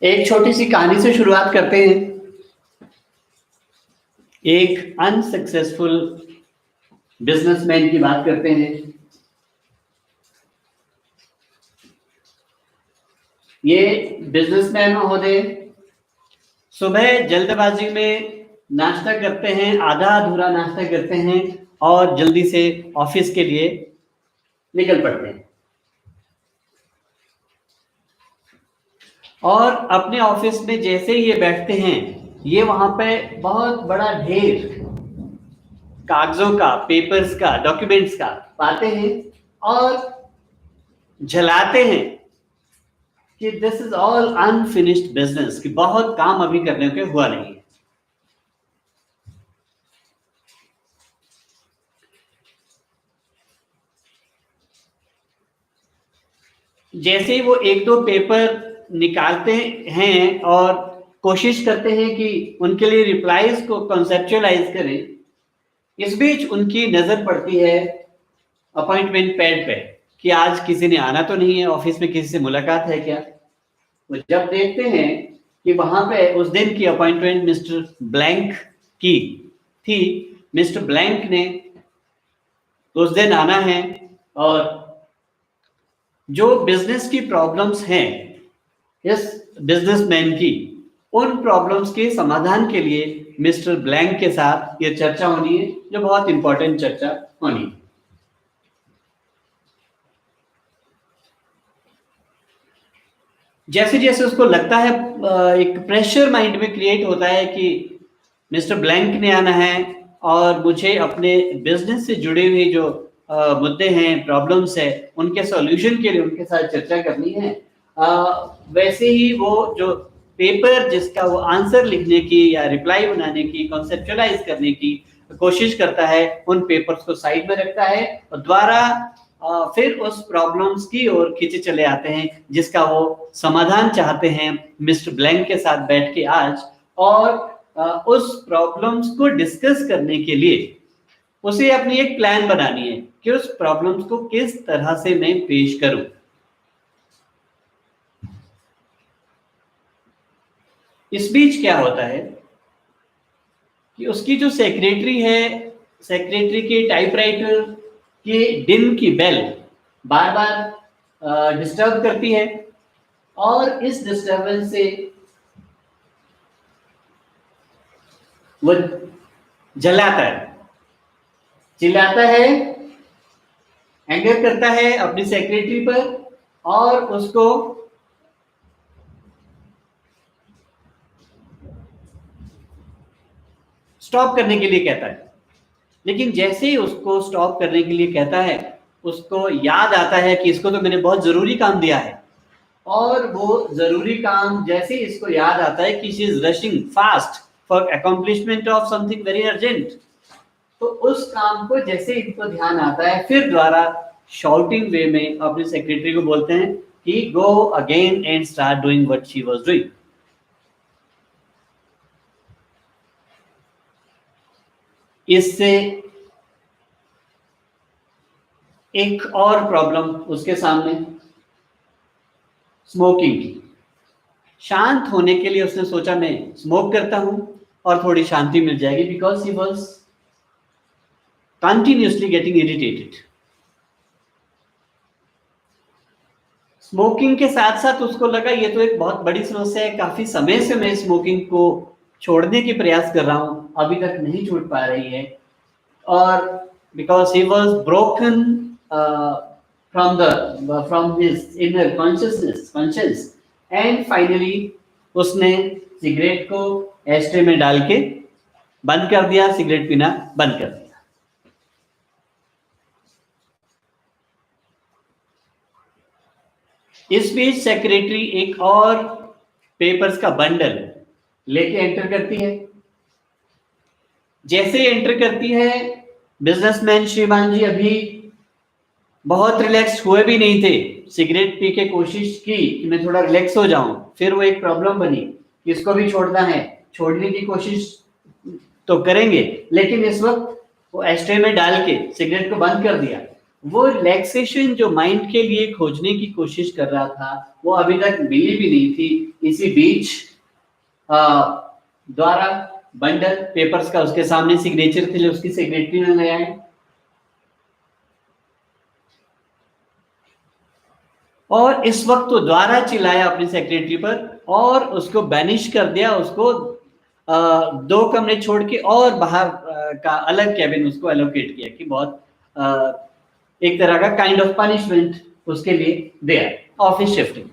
एक छोटी सी कहानी से शुरुआत करते हैं। एक अनसक्सेसफुल बिजनेसमैन की बात करते हैं। ये बिजनेसमैन महोदय सुबह जल्दबाजी में नाश्ता करते हैं, आधा अधूरा नाश्ता करते हैं और जल्दी से ऑफिस के लिए निकल पड़ते हैं। और अपने ऑफिस में जैसे ही ये बैठते हैं, ये वहां पे बहुत बड़ा ढेर कागजों का, पेपर्स का, डॉक्यूमेंट्स का पाते हैं और जलाते हैं कि this is all unfinished business, कि बहुत काम अभी करने के हुआ नहीं है। जैसे ही वो एक दो पेपर निकालते हैं और कोशिश करते हैं कि उनके लिए रिप्लाईज को कॉन्सेप्चुअलाइज करें, इस बीच उनकी नजर पड़ती है अपॉइंटमेंट पैड पे कि आज किसी ने आना तो नहीं है, ऑफिस में किसी से मुलाकात है क्या। वो जब देखते हैं कि वहां पे उस दिन की अपॉइंटमेंट मिस्टर ब्लैंक की थी, मिस्टर ब्लैंक ने उस दिन आना है और जो बिजनेस की प्रॉब्लम्स हैं इस बिजनेसमैन की, उन प्रॉब्लम्स के समाधान के लिए मिस्टर ब्लैंक के साथ ये चर्चा होनी है, जो बहुत इंपॉर्टेंट चर्चा होनी है। जैसे जैसे उसको लगता है, एक प्रेशर माइंड में क्रिएट होता है कि मिस्टर ब्लैंक ने आना है और मुझे अपने बिजनेस से जुड़े हुए जो मुद्दे हैं, प्रॉब्लम्स है, उनके सॉल्यूशन के लिए उनके साथ चर्चा करनी है। वैसे ही वो जो पेपर जिसका वो आंसर लिखने की या रिप्लाई बनाने की, कॉन्सेप्चुअलाइज करने की कोशिश करता है, उन पेपर्स को साइड में रखता है और द्वारा फिर उस प्रॉब्लम्स की ओर खींचे चले आते हैं जिसका वो समाधान चाहते हैं मिस्टर ब्लैंक के साथ बैठ के आज। और उस प्रॉब्लम्स को डिस्कस करने के लिए उसे अपनी एक प्लान बनानी है कि उस प्रॉब्लम्स को किस तरह से मैं पेश करूं। इस बीच क्या होता है कि उसकी जो सेक्रेटरी है, सेक्रेटरी के टाइपराइटर की डिम की बेल बार बार डिस्टर्ब करती है और इस डिस्टर्बेंस से वो जलाता है, चिल्लाता है, एंगर करता है अपनी सेक्रेटरी पर और उसको स्टॉप करने के लिए कहता है। लेकिन जैसे ही उसको स्टॉप करने के लिए कहता है, उसको याद आता है कि इसको तो मैंने बहुत जरूरी काम दिया है, और वो जरूरी काम जैसे ही इसको याद आता है कि she is rushing fast for accomplishment of something very urgent, तो उस काम को जैसे इनको ध्यान आता है, फिर द्वारा शाउटिंग वे में अपनी सेक्रेटरी को बोलते हैं कि go again and start doing what she was doing. इससे एक और प्रॉब्लम उसके सामने, स्मोकिंग की। शांत होने के लिए उसने सोचा मैं स्मोक करता हूं और थोड़ी शांति मिल जाएगी, because he was continuously getting irritated. Smoking के साथ साथ उसको लगा ये तो एक बहुत बड़ी समस्या है, काफी समय से मैं स्मोकिंग को छोड़ने की प्रयास कर रहा हूं, अभी तक नहीं छूट पा रही है। और because he was broken from his inner conscious, and finally उसने सिगरेट को एस्ट्रे में डाल के बंद कर दिया, सिगरेट पीना बंद कर दिया। इस बीच सेक्रेटरी एक और पेपर्स का बंडल लेके एंटर करती है। जैसे एंटर करती है, बिजनेसमैन श्रीमान जी अभी बहुत रिलैक्स हुए भी नहीं थे, सिगरेट पी के कोशिश की कि मैं थोड़ा रिलैक्स हो जाऊं, फिर वो एक प्रॉब्लम बनी कि इसको भी छोड़ना है, छोड़ने की कोशिश तो करेंगे, लेकिन इस वक्त वो एस्ट्रे में डाल के सिगरेट को बंद कर दिया। वो रिलैक्सेशन जो माइंड के लिए खोजने की कोशिश कर रहा था वो अभी तक मिली भी नहीं थी। इसी बीच द्वारा बंडल पेपर्स का उसके सामने सिग्नेचर थे जो उसकी सेक्रेटरी ने लगाए और इस वक्त वो द्वारा चिल्लाया अपनी सेक्रेटरी पर और उसको बैनिश कर दिया, उसको 2 कमरे छोड़ के और बाहर का अलग कैबिन उसको एलोकेट किया कि बहुत एक तरह का काइंड ऑफ पनिशमेंट उसके लिए दिया, ऑफिस शिफ्टिंग।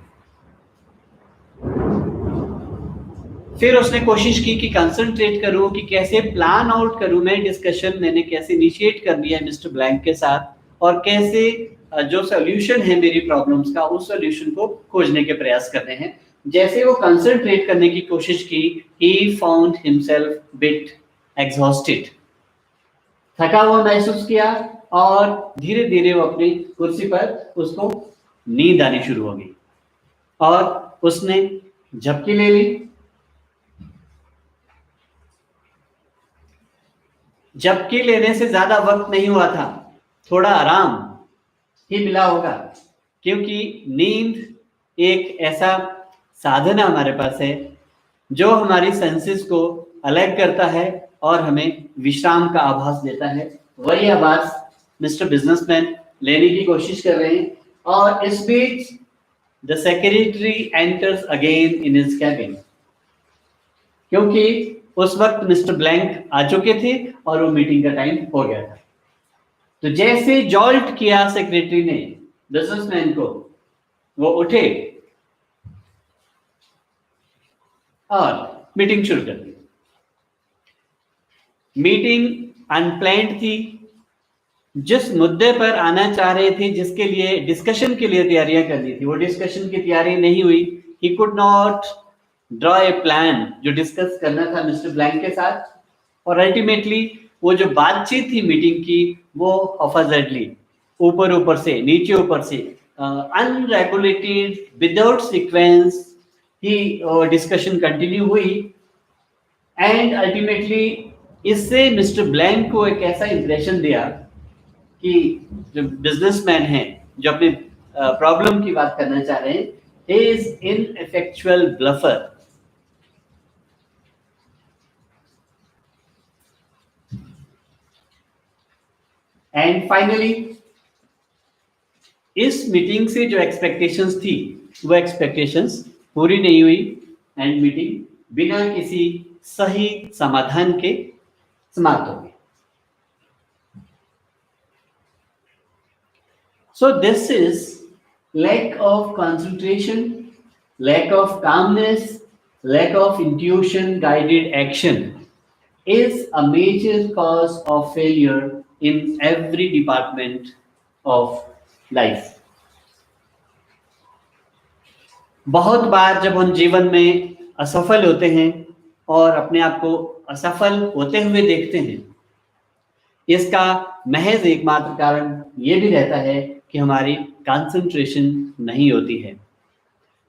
फिर उसने कोशिश की कि कंसंट्रेट करूं कि कैसे प्लान आउट करूं मैं डिस्कशन, मैंने कैसे इनिशिएट कर लिया है मिस्टर ब्लैंक के साथ और कैसे जो सॉल्यूशन है मेरी प्रॉब्लम्स का उस सॉल्यूशन को खोजने के प्रयास करने हैं। जैसे वो कंसंट्रेट करने की कोशिश की, he found himself bit exhausted, थका हुआ महसूस किया और धीरे धीरे वो अपनी कुर्सी पर उसको नींद आनी शुरू हो गई और उसने झपकी ले ली। झपकी लेने से ज्यादा वक्त नहीं हुआ था, थोड़ा आराम ही मिला होगा क्योंकि नींद एक ऐसा साधन हमारे पास है जो हमारी सेंसेस को अलग करता है और हमें विश्राम का आभास देता है। वही आभास मिस्टर बिजनेसमैन लेने की कोशिश कर रहे हैं और इस बीच the secretary enters again in his cabin, क्योंकि उस वक्त मिस्टर ब्लैंक आ चुके थे और वो मीटिंग का टाइम हो गया था। तो जैसे जॉल्ट किया सेक्रेटरी ने बिजनेसमैन को, वो उठे और मीटिंग शुरू कर दी। मीटिंग अनप्लान्ड थी, जिस मुद्दे पर आना चाह रहे थे, जिसके लिए डिस्कशन के लिए तैयारियां करनी थी, वो डिस्कशन की तैयारी नहीं हुई। He could not draw a plan जो डिस्कस करना था मिस्टर ब्लैंक के साथ और अल्टीमेटली वो जो बातचीत थी मीटिंग की वो हफाजतली ऊपर ऊपर से नीचे ऊपर से अनरेगुलेटेड विदाउट सीक्वेंस ही डिस्कशन कंटिन्यू हुई एंड अल्टीमेटली इससे मिस्टर ब्लैंक को एक ऐसा इंप्रेशन दिया कि जो बिजनेसमैन है जो अपने प्रॉब्लम की बात करना चाह रहे हैं, he is ineffectual bluffer। And finally इस मीटिंग से जो एक्सपेक्टेशंस थी वो एक्सपेक्टेशंस पूरी नहीं हुई एंड मीटिंग बिना किसी सही समाधान के समाप्त हो गई। So this is lack of concentration, lack of calmness, lack of intuition guided action is a major cause of failure in every department of life। बहुत बार जब हम जीवन में असफल होते हैं और अपने आप को असफल होते हुए देखते हैं, इसका महज एकमात्र कारण ये भी रहता है कि हमारी कंसंट्रेशन नहीं होती है।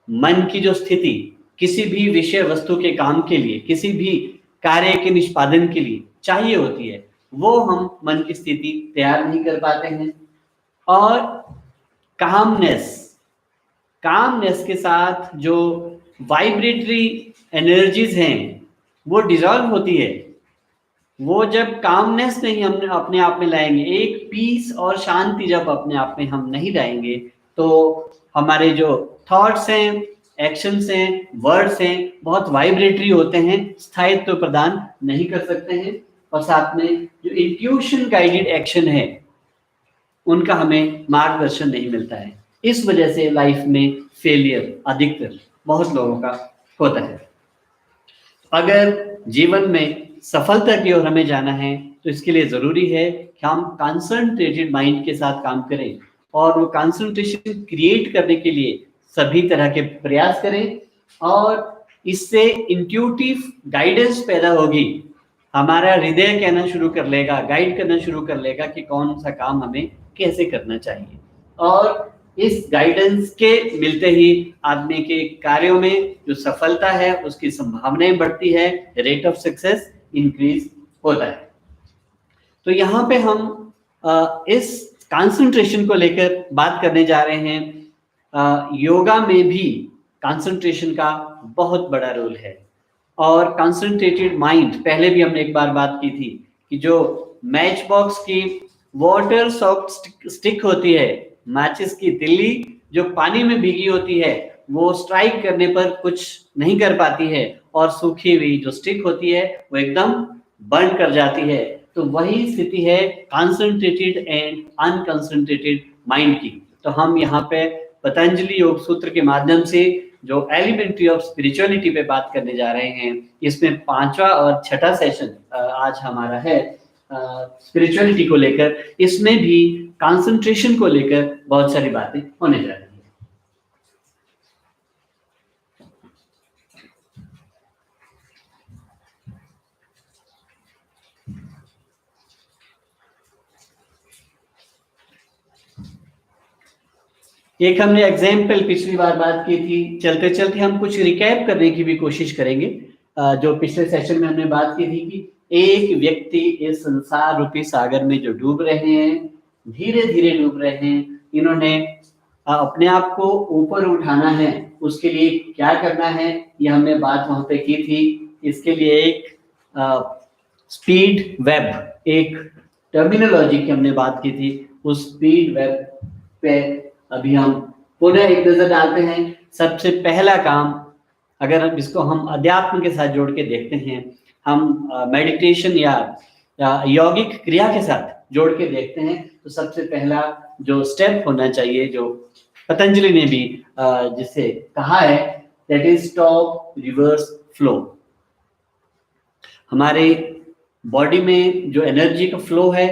मन की जो स्थिति किसी भी विषय वस्तु के काम के लिए, किसी भी कार्य के निष्पादन के लिए चाहिए होती है, वो हम मन की स्थिति तैयार नहीं कर पाते हैं। और कामनेस के साथ जो वाइब्रेटरी एनर्जीज हैं वो डिसॉल्व होती है। वो जब कामनेस नहीं हम अपने आप में लाएंगे, एक पीस और शांति जब अपने आप में हम नहीं लाएंगे, तो हमारे जो थॉट्स हैं, एक्शंस हैं, वर्ड्स हैं, बहुत वाइब्रेटरी होते हैं, स्थायित्व प्रदान नहीं कर सकते हैं और साथ में जो इंट्यूशन गाइडेड एक्शन है उनका हमें मार्गदर्शन नहीं मिलता है। इस वजह से लाइफ में फेलियर अधिकतर बहुत लोगों का होता है। अगर जीवन में सफलता की ओर हमें जाना है तो इसके लिए जरूरी है कि हम कंसंट्रेटेड माइंड के साथ काम करें और वो कंसंट्रेशन क्रिएट करने के लिए सभी तरह के प्रयास करें और इससे इंट्यूटिव गाइडेंस पैदा होगी। हमारा हृदय कहना शुरू कर लेगा, गाइड करना शुरू कर लेगा कि कौन सा काम हमें कैसे करना चाहिए और इस गाइडेंस के मिलते ही आदमी के कार्यों में जो सफलता है उसकी संभावनाएं बढ़ती है, रेट ऑफ सक्सेस इंक्रीज होता है। तो यहाँ पे हम इस कंसंट्रेशन को लेकर बात करने जा रहे हैं। योगा में भी कंसंट्रेशन का बहुत बड़ा रोल है और कंसंट्रेटेड माइंड, पहले भी हमने एक बार बात की थी कि जो मैच बॉक्स की वाटर सॉफ्ट स्टिक होती है, मैचेस की तिल्ली जो पानी में भीगी होती है, वो स्ट्राइक करने पर कुछ नहीं कर पाती है और सूखी हुई जो स्टिक होती है वो एकदम बर्न कर जाती है। तो वही स्थिति है कंसंट्रेटेड एंड अनकंसंट्रेटेड माइंड की। तो हम यहाँ पे पतंजलि योग सूत्र के माध्यम से जो एलिमेंट्री ऑफ स्पिरिचुअलिटी पे बात करने जा रहे हैं, इसमें 5वां और 6ठा सेशन आज हमारा है स्पिरिचुअलिटी को लेकर। इसमें भी कंसंट्रेशन को लेकर बहुत सारी बातें होने जा रही हैं। एक हमने एग्जाम्पल पिछली बार बात की थी, चलते चलते हम कुछ रिकैप करने की भी कोशिश करेंगे। जो पिछले सेशन में हमने बात की थी कि एक व्यक्ति इस संसार रूपी सागर में जो डूब रहे हैं, धीरे धीरे डूब रहे हैं, इन्होंने अपने आप को ऊपर उठाना है, उसके लिए क्या करना है ये हमने बात वहां पे की थी। इसके लिए एक स्पीड वेब, एक टर्मिनोलॉजी की हमने बात की थी। उस स्पीड वेब पे अभी हम पुनः एक नजर डालते हैं। सबसे पहला काम, अगर हम इसको हम अध्यात्म के साथ जोड़ के देखते हैं, हम मेडिटेशन या यौगिक क्रिया के साथ जोड़ के देखते हैं, तो सबसे पहला जो स्टेप होना चाहिए, जो पतंजलि ने भी जिसे कहा है, that is stop reverse flow. हमारे बॉडी में जो एनर्जी का फ्लो है,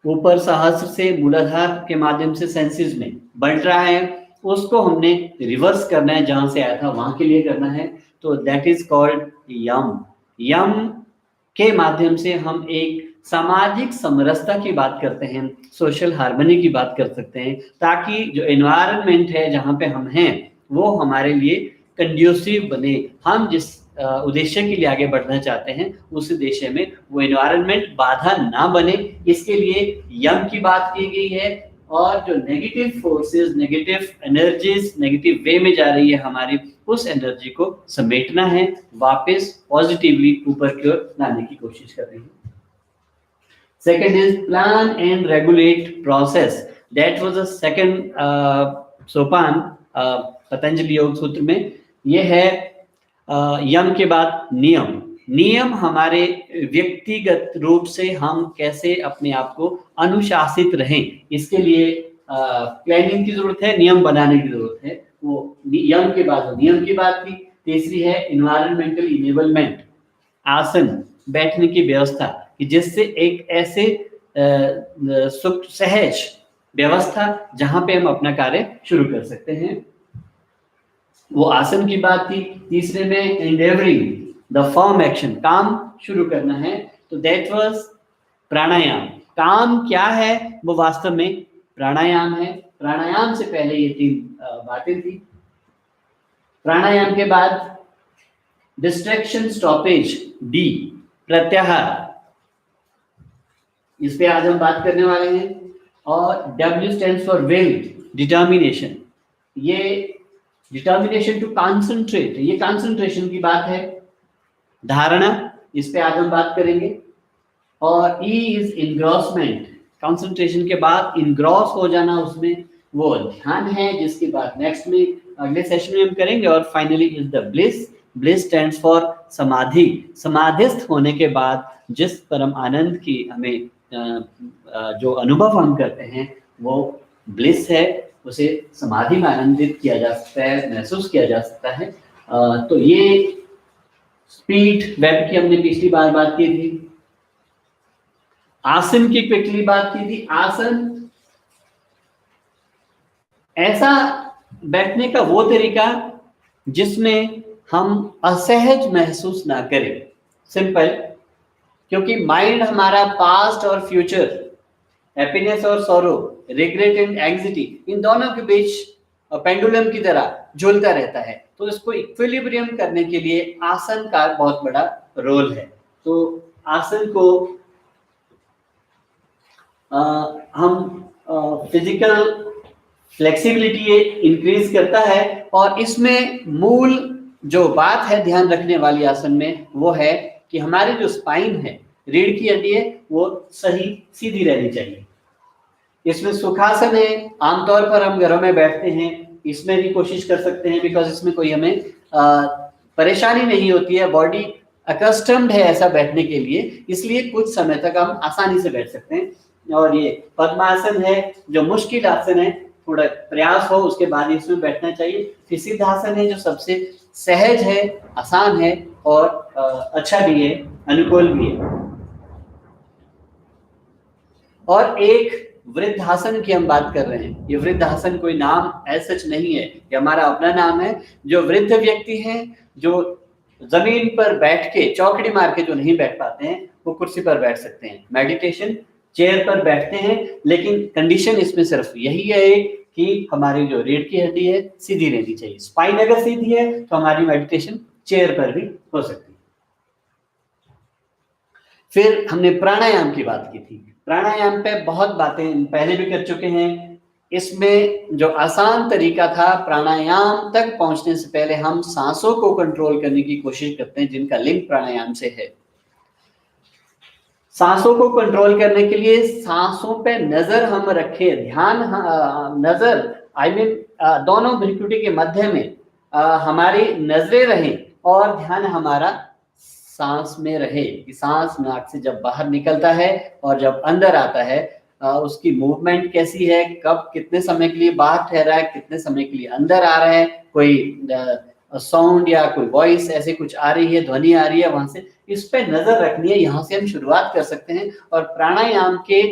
ऊपर सहस्र से मूलाधार के माध्यम से सेंसेस में बढ़ रहा है, उसको हमने रिवर्स करना है, जहां से आया था वहां के लिए करना है। तो दैट इज कॉल्ड यम। यम के माध्यम से हम एक सामाजिक समरसता की बात करते हैं, सोशल हार्मनी की बात कर सकते हैं, ताकि जो एनवायरनमेंट है जहां पे हम हैं वो हमारे लिए कंड्यूसिव बने। हम जिस उद्देश्य के लिए आगे बढ़ना चाहते हैं, उस उद्देश्य में वो एनवायरनमेंट बाधा ना बने, इसके लिए यम की बात की गई है। और जो negative forces, negative energies negative way में जा रही है हमारी, उस एनर्जी को समेटना है, वापस पॉजिटिवली ऊपर की ओर लाने की कोशिश कर रही है। Second is plan and regulate process. That was the second सोपान पतंजलि योग सूत्र में। ये है यम के बाद नियम। नियम हमारे व्यक्तिगत रूप से हम कैसे अपने आप को अनुशासित रहें, इसके लिए प्लानिंग की जरूरत है, नियम बनाने की जरूरत है। वो यम के बाद नियम की बात की। तीसरी है इन्वायरमेंटल इनेबलमेंट, आसन, बैठने की व्यवस्था, कि जिससे एक ऐसे सुख सहज व्यवस्था जहां पे हम अपना कार्य शुरू कर सकते हैं, वो आसन की बात थी। तीसरे में एंडेवरिंग द फर्म एक्शन, काम शुरू करना है, तो दैट वाज प्राणायाम। काम क्या है, वो वास्तव में प्राणायाम है। प्राणायाम से पहले ये 3 बातें थी। प्राणायाम के बाद डिस्ट्रैक्शन स्टॉपेज, डी, प्रत्याहार, इस पे आज हम बात करने वाले हैं। और W stands for will, determination. ये डिटर्मिनेशन टू कॉन्सेंट्रेट, ये कॉन्सेंट्रेशन की बात है। धारणा, इस पे आज हम बात करेंगे। और ई इज इनग्रॉसमेंट, कॉन्सेंट्रेशन के बाद इनग्रॉस हो जाना, उसमें वो ध्यान है, जिसके बाद नेक्स्ट में अगले सेशन में हम करेंगे। और finally is the bliss. Bliss stands for समाधि, समाधिस्थ होने के बाद जिस परम आनंद की हमें जो अनुभव हम करते हैं वो ब्लिस है, उसे समाधि में आनंदित किया जा सकता है, महसूस किया जा सकता है। तो ये स्पीड वेब की हमने पिछली बार बात की थी। आसन की क्विकली बात की थी। आसन ऐसा बैठने का वो तरीका जिसमें हम असहज महसूस ना करें, सिंपल, क्योंकि माइंड हमारा पास्ट और फ्यूचर, हैप्पीनेस और सॉरो, रिग्रेट एंड एंग्जाइटी, इन दोनों के बीच पेंडुलम की तरह झूलता रहता है। तो इसको इक्विलिब्रियम करने के लिए आसन का बहुत बड़ा रोल है। तो आसन को हम फिजिकल फ्लेक्सिबिलिटी इंक्रीज करता है। और इसमें मूल जो बात है ध्यान रखने वाली आसन में वो है कि हमारी जो स्पाइन है, रीढ़ की हड्डी है, वो सही सीधी रहनी चाहिए। इसमें सुखासन है, आमतौर पर हम घरों में बैठते हैं, इसमें भी कोशिश कर सकते हैं, बिकॉज इसमें कोई हमें परेशानी नहीं होती है, बॉडी अकस्टम्ड है ऐसा बैठने के लिए, इसलिए कुछ समय तक हम आसानी से बैठ सकते हैं। और ये पद्मासन है जो मुश्किल आसन है, थोड़ा प्रयास हो उसके बाद इसमें बैठना चाहिए। फिर सिद्धासन है जो सबसे सहज है, आसान है और अच्छा भी है, अनुकूल भी है। और एक वृद्धासन की हम बात कर रहे हैं। ये वृद्धासन कोई नाम ऐसा सच नहीं है, ये हमारा अपना नाम है। जो वृद्ध व्यक्ति हैं, जो जमीन पर बैठ के चौकड़ी मार के जो नहीं बैठ पाते हैं, वो कुर्सी पर बैठ सकते हैं, मेडिटेशन चेयर पर बैठते हैं। लेकिन कंडीशन इसमें सिर्फ यही है कि हमारी जो रीढ़ की हड्डी है सीधी रहनी चाहिए। स्पाइन अगर सीधी है तो हमारी मेडिटेशन चेयर पर भी हो सकती है। फिर हमने प्राणायाम की बात की थी। प्राणायाम पे बहुत बातें पहले भी कर चुके हैं। इसमें जो आसान तरीका था, प्राणायाम तक पहुंचने से पहले हम सांसों को कंट्रोल करने की कोशिश करते हैं, जिनका लिंक प्राणायाम से है। सांसों को कंट्रोल करने के लिए सांसों पे नजर हम रखें, ध्यान नजर दोनों भ्रुकुटी के मध्य में हमारी नजरें रहें और ध्यान हमारा सांस में रहे कि सांस नाक से जब बाहर निकलता है और जब अंदर आता है उसकी मूवमेंट कैसी है, कब कितने समय के लिए बाहर ठहरा है, कितने समय के लिए अंदर आ रहा है, कोई साउंड या कोई वॉइस ऐसे कुछ आ रही है, ध्वनि आ रही है वहां से, इस पे नजर रखनी है। यहाँ से हम शुरुआत कर सकते हैं। और प्राणायाम के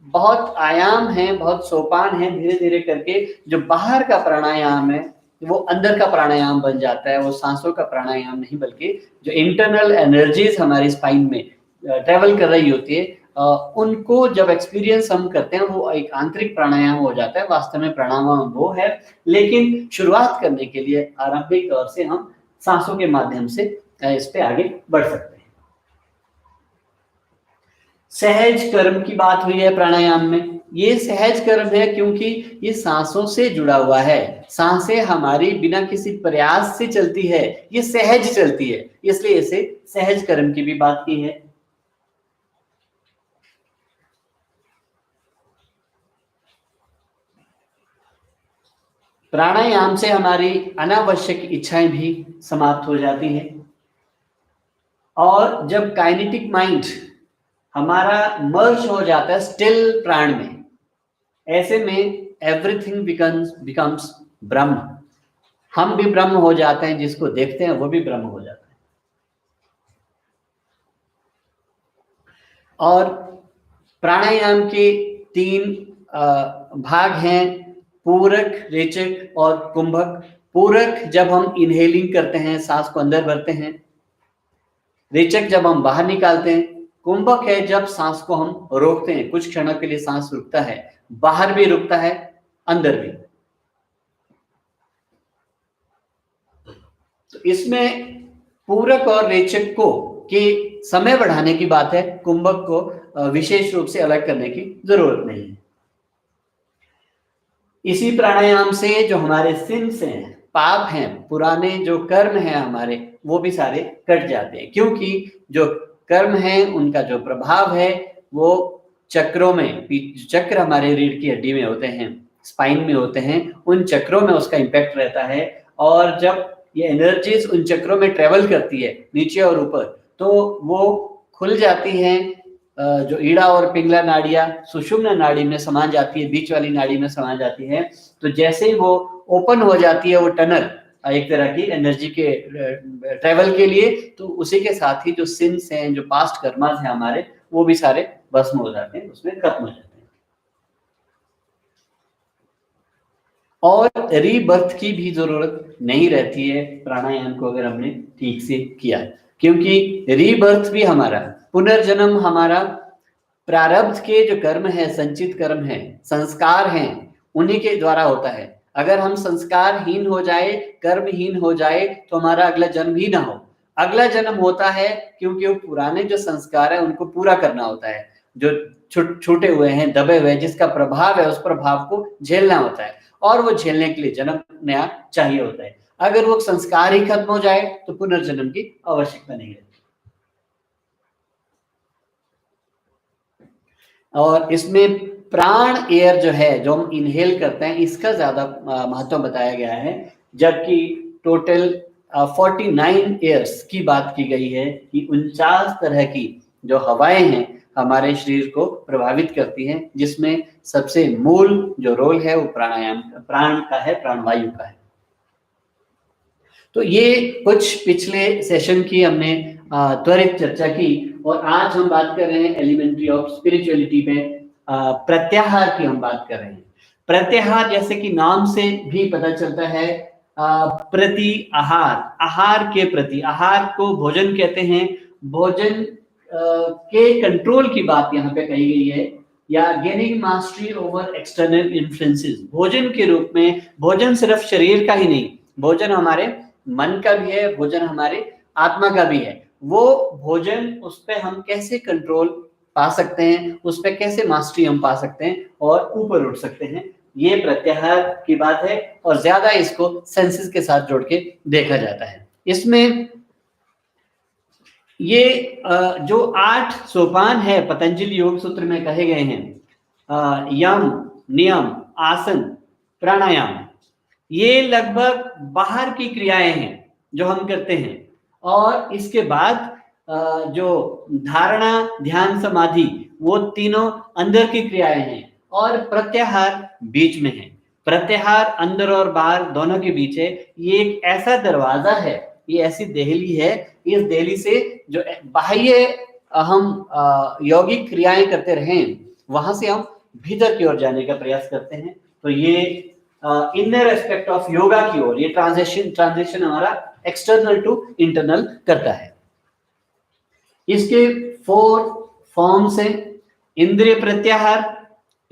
बहुत आयाम हैं, बहुत सोपान हैं, धीरे धीरे करके जो बाहर का प्राणायाम है वो अंदर का प्राणायाम बन जाता है। वो सांसों का प्राणायाम नहीं, बल्कि जो इंटरनल एनर्जीज हमारी स्पाइन में ट्रेवल कर रही होती है, उनको जब एक्सपीरियंस हम करते हैं वो एक आंतरिक प्राणायाम हो जाता है। वास्तव में प्राणायाम वो है, लेकिन शुरुआत करने के लिए आरंभिक तौर से हम सांसों के माध्यम से इस पे आगे बढ़ सकते हैं। सहज कर्म की बात हुई है प्राणायाम में। ये सहज कर्म है क्योंकि ये सांसों से जुड़ा हुआ है। सांसें हमारी बिना किसी प्रयास से चलती है, ये सहज चलती है, इसलिए इसे सहज कर्म की भी बात की है। प्राणायाम से हमारी अनावश्यक इच्छाएं भी समाप्त हो जाती हैं। और जब काइनेटिक माइंड हमारा मर्ज हो जाता है स्टिल प्राण में, ऐसे में एवरीथिंग बिकम्स ब्रह्म। हम भी ब्रह्म हो जाते हैं, जिसको देखते हैं वो भी ब्रह्म हो जाता है। और प्राणायाम के 3 भाग हैं, पूरक, रेचक और कुंभक। पूरक जब हम इनहेलिंग करते हैं, सांस को अंदर भरते हैं। रेचक जब हम बाहर निकालते हैं। कुंभक है जब सांस को हम रोकते हैं, कुछ क्षणों के लिए सांस रुकता है, बाहर भी रुकता है, अंदर भी। तो इसमें पूरक और रेचक को कि समय बढ़ाने की बात है, कुंभक को विशेष रूप से अलग करने की जरूरत नहीं है। इसी प्राणायाम से जो हमारे सिंस हैं, पाप हैं, पुराने जो कर्म हैं हमारे, वो भी सारे कट जाते हैं। क्योंकि जो कर्म है उनका जो प्रभाव है वो चक्रों में, चक्र हमारे रीढ़ की हड्डी में होते हैं, स्पाइन में होते हैं, उन चक्रों में उसका इम्पैक्ट रहता है। और जब ये एनर्जीज उन चक्रों में ट्रेवल करती है नीचे और ऊपर, तो वो खुल जाती हैं। जो ईड़ा और पिंगला नाड़ियां सुषुम्ना नाड़ी में समा जाती है, बीच वाली नाड़ी में समा जाती है। तो जैसे ही वो ओपन हो जाती है वो टनल एक तरह की एनर्जी के ट्रेवल के लिए, तो उसी के साथ ही जो सिंस हैं, जो पास्ट कर्मास हैं हमारे, वो भी सारे भस्म हो जाते हैं, उसमें खत्म हो जाते हैं। और रीबर्थ की भी जरूरत नहीं रहती है प्राणायाम को अगर हमने ठीक से किया, क्योंकि रीबर्थ भी हमारा पुनर्जन्म, हमारा प्रारब्ध के जो कर्म है, संचित कर्म है, संस्कार हैं, उन्हीं के द्वारा होता है। अगर हम संस्कारहीन हो जाए, कर्महीन हो जाए, तो हमारा अगला जन्म ही ना हो। अगला जन्म होता है क्योंकि वो पुराने जो संस्कार है उनको पूरा करना होता है। जो छूटे हुए हैं, दबे हुए हैं, जिसका प्रभाव है उस प्रभाव को झेलना होता है और वो झेलने के लिए जन्म नया चाहिए होता है। अगर वो संस्कार ही खत्म हो जाए तो पुनर्जन्म की आवश्यकता नहीं रहती। और इसमें प्राण एयर जो है, जो हम इनहेल करते हैं, इसका ज्यादा महत्व बताया गया है, जबकि टोटल 49 एयर्स की बात की गई है कि 49 तरह की जो हवाएं हैं हमारे शरीर को प्रभावित करती हैं, जिसमें सबसे मूल जो रोल है वो प्राणायाम प्राण का है, प्राणवायु का है। तो ये कुछ पिछले सेशन की हमने त्वरित चर्चा की और आज हम बात कर रहे हैं एलिमेंट्री ऑफ स्पिरिचुअलिटी पे, प्रत्याहार की हम बात कर रहे हैं। प्रत्याहार जैसे कि नाम से भी पता चलता है, प्रति आहार, आहार के प्रति, आहार को भोजन कहते हैं, भोजन के कंट्रोल की बात यहाँ पे कही गई है, या gaining mastery over external influences. भोजन के रूप में, भोजन सिर्फ शरीर का ही नहीं, भोजन हमारे मन का भी है, भोजन हमारे आत्मा का भी है। वो भोजन, उस पे हम कैसे कंट्रोल पा सकते हैं, उस पे कैसे मास्टरी हम पा सकते हैं और ऊपर उठ सकते हैं, ये प्रत्याहार की बात है और ज्यादा इसको सेंसेस के साथ जोड़ के देखा जाता है। इसमें ये जो 8 सोपान है पतंजलि योग सूत्र में कहे गए हैं, यम, नियम, आसन, प्राणायाम, ये लगभग बाहर की क्रियाएं हैं जो हम करते हैं, और इसके बाद जो धारणा, ध्यान, समाधि, वो तीनों अंदर की क्रियाएं हैं और प्रत्याहार बीच में है। प्रत्याहार अंदर और बाहर दोनों के बीच है। ये एक ऐसा दरवाजा है, ये ऐसी देहली है, इस देहली से जो बाह्य हम यौगिक क्रियाएं करते रहें, वहां से हम भीतर की ओर जाने का प्रयास करते हैं। तो ये इनर एस्पेक्ट ऑफ योगा की ओर, ये ट्रांजिशन हमारा एक्सटर्नल टू इंटरनल करता है। इसके 4 फॉर्म्स हैं। इंद्रिय प्रत्याहार,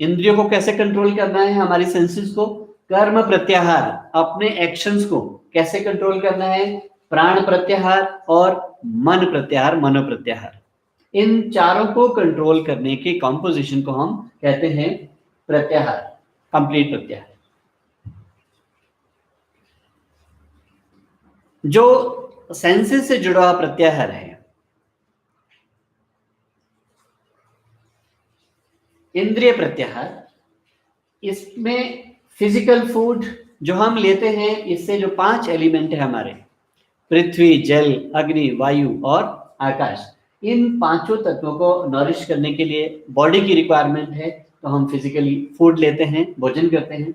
इंद्रियों को कैसे कंट्रोल करना है, हमारी सेंसेस को। कर्म प्रत्याहार, अपने एक्शंस को कैसे कंट्रोल करना है। प्राण प्रत्याहार और मन प्रत्याहार, मनो प्रत्याहार। इन चारों को कंट्रोल करने के कॉम्पोजिशन को हम कहते हैं प्रत्याहार, कंप्लीट प्रत्याहार। जो सेंसेस से जुड़ा हुआ प्रत्याहार है, इंद्रिय प्रत्याहार, इसमें फिजिकल फूड जो हम लेते हैं, इससे जो 5 एलिमेंट है हमारे, पृथ्वी, जल, अग्नि, वायु और आकाश, इन पांचों तत्वों को नरिश करने के लिए बॉडी की रिक्वायरमेंट है, तो हम फिजिकली फूड लेते हैं, भोजन करते हैं।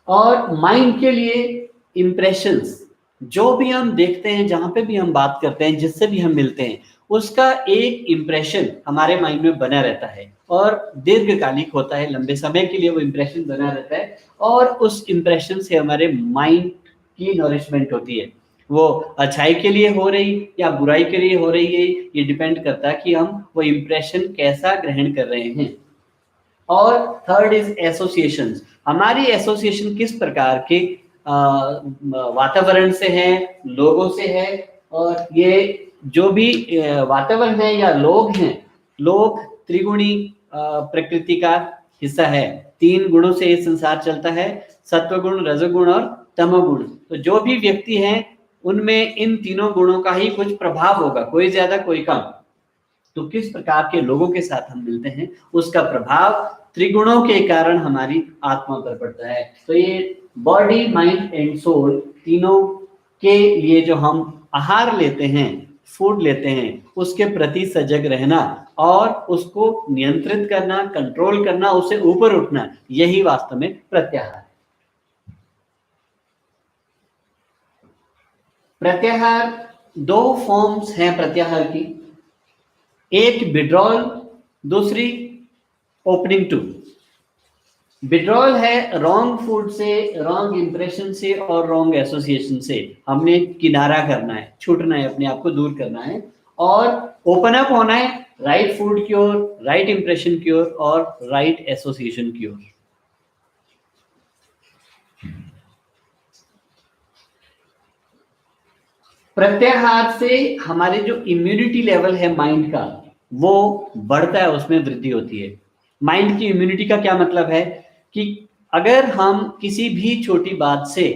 और माइंड के लिए इम्प्रेशंस, जो भी हम देखते हैं, जहां पे भी हम बात करते हैं, जिससे भी हम मिलते हैं, उसका एक इम्प्रेशन हमारे माइंड में बना रहता है और दीर्घकालिक होता है, लंबे समय के लिए वो इम्प्रेशन बना रहता है और उस इम्प्रेशन से हमारे माइंड की नरिशमेंट होती है। वो अच्छाई के लिए हो रही या बुराई के लिए हो रही है, ये डिपेंड करता है कि हम वो इम्प्रेशन कैसा ग्रहण कर रहे हैं। और थर्ड इज एसोसिएशंस, हमारी एसोसिएशन किस प्रकार के वातावरण से है, लोगों से है। और ये जो भी वातावरण है या लोग हैं, लोग त्रिगुणी प्रकृति का हिस्सा है। 3 गुणों से ये संसार चलता है, सत्वगुण, रजोगुण और तमोगुण। तो जो भी व्यक्ति हैं, उनमें इन तीनों गुणों का ही कुछ प्रभाव होगा, कोई ज्यादा कोई कम। तो किस प्रकार के लोगों के साथ हम मिलते हैं, उसका प्रभाव त्रिगुणों के कारण हमारी आत्मा पर पड़ता है। तो ये बॉडी, माइंड एंड सोल, तीनों के लिए जो हम आहार लेते हैं, फूड लेते हैं, उसके प्रति सजग रहना और उसको नियंत्रित करना, कंट्रोल करना, उसे ऊपर उठना, यही वास्तव में प्रत्याहार है। प्रत्याहार 2 फॉर्म्स हैं प्रत्याहार की, एक विड्रॉल, दूसरी ओपनिंग टू। विड्रॉल है रॉन्ग फूड से, रॉन्ग इंप्रेशन से और रॉन्ग एसोसिएशन से हमने किनारा करना है, छूटना है, अपने आप को दूर करना है और ओपन अप होना है राइट फूड की ओर, राइट इंप्रेशन की ओर और राइट एसोसिएशन की ओर। प्रत्याहार से हमारे जो इम्यूनिटी लेवल है माइंड का, वो बढ़ता है, उसमें वृद्धि होती है। माइंड की इम्यूनिटी का क्या मतलब है कि अगर हम किसी भी छोटी बात से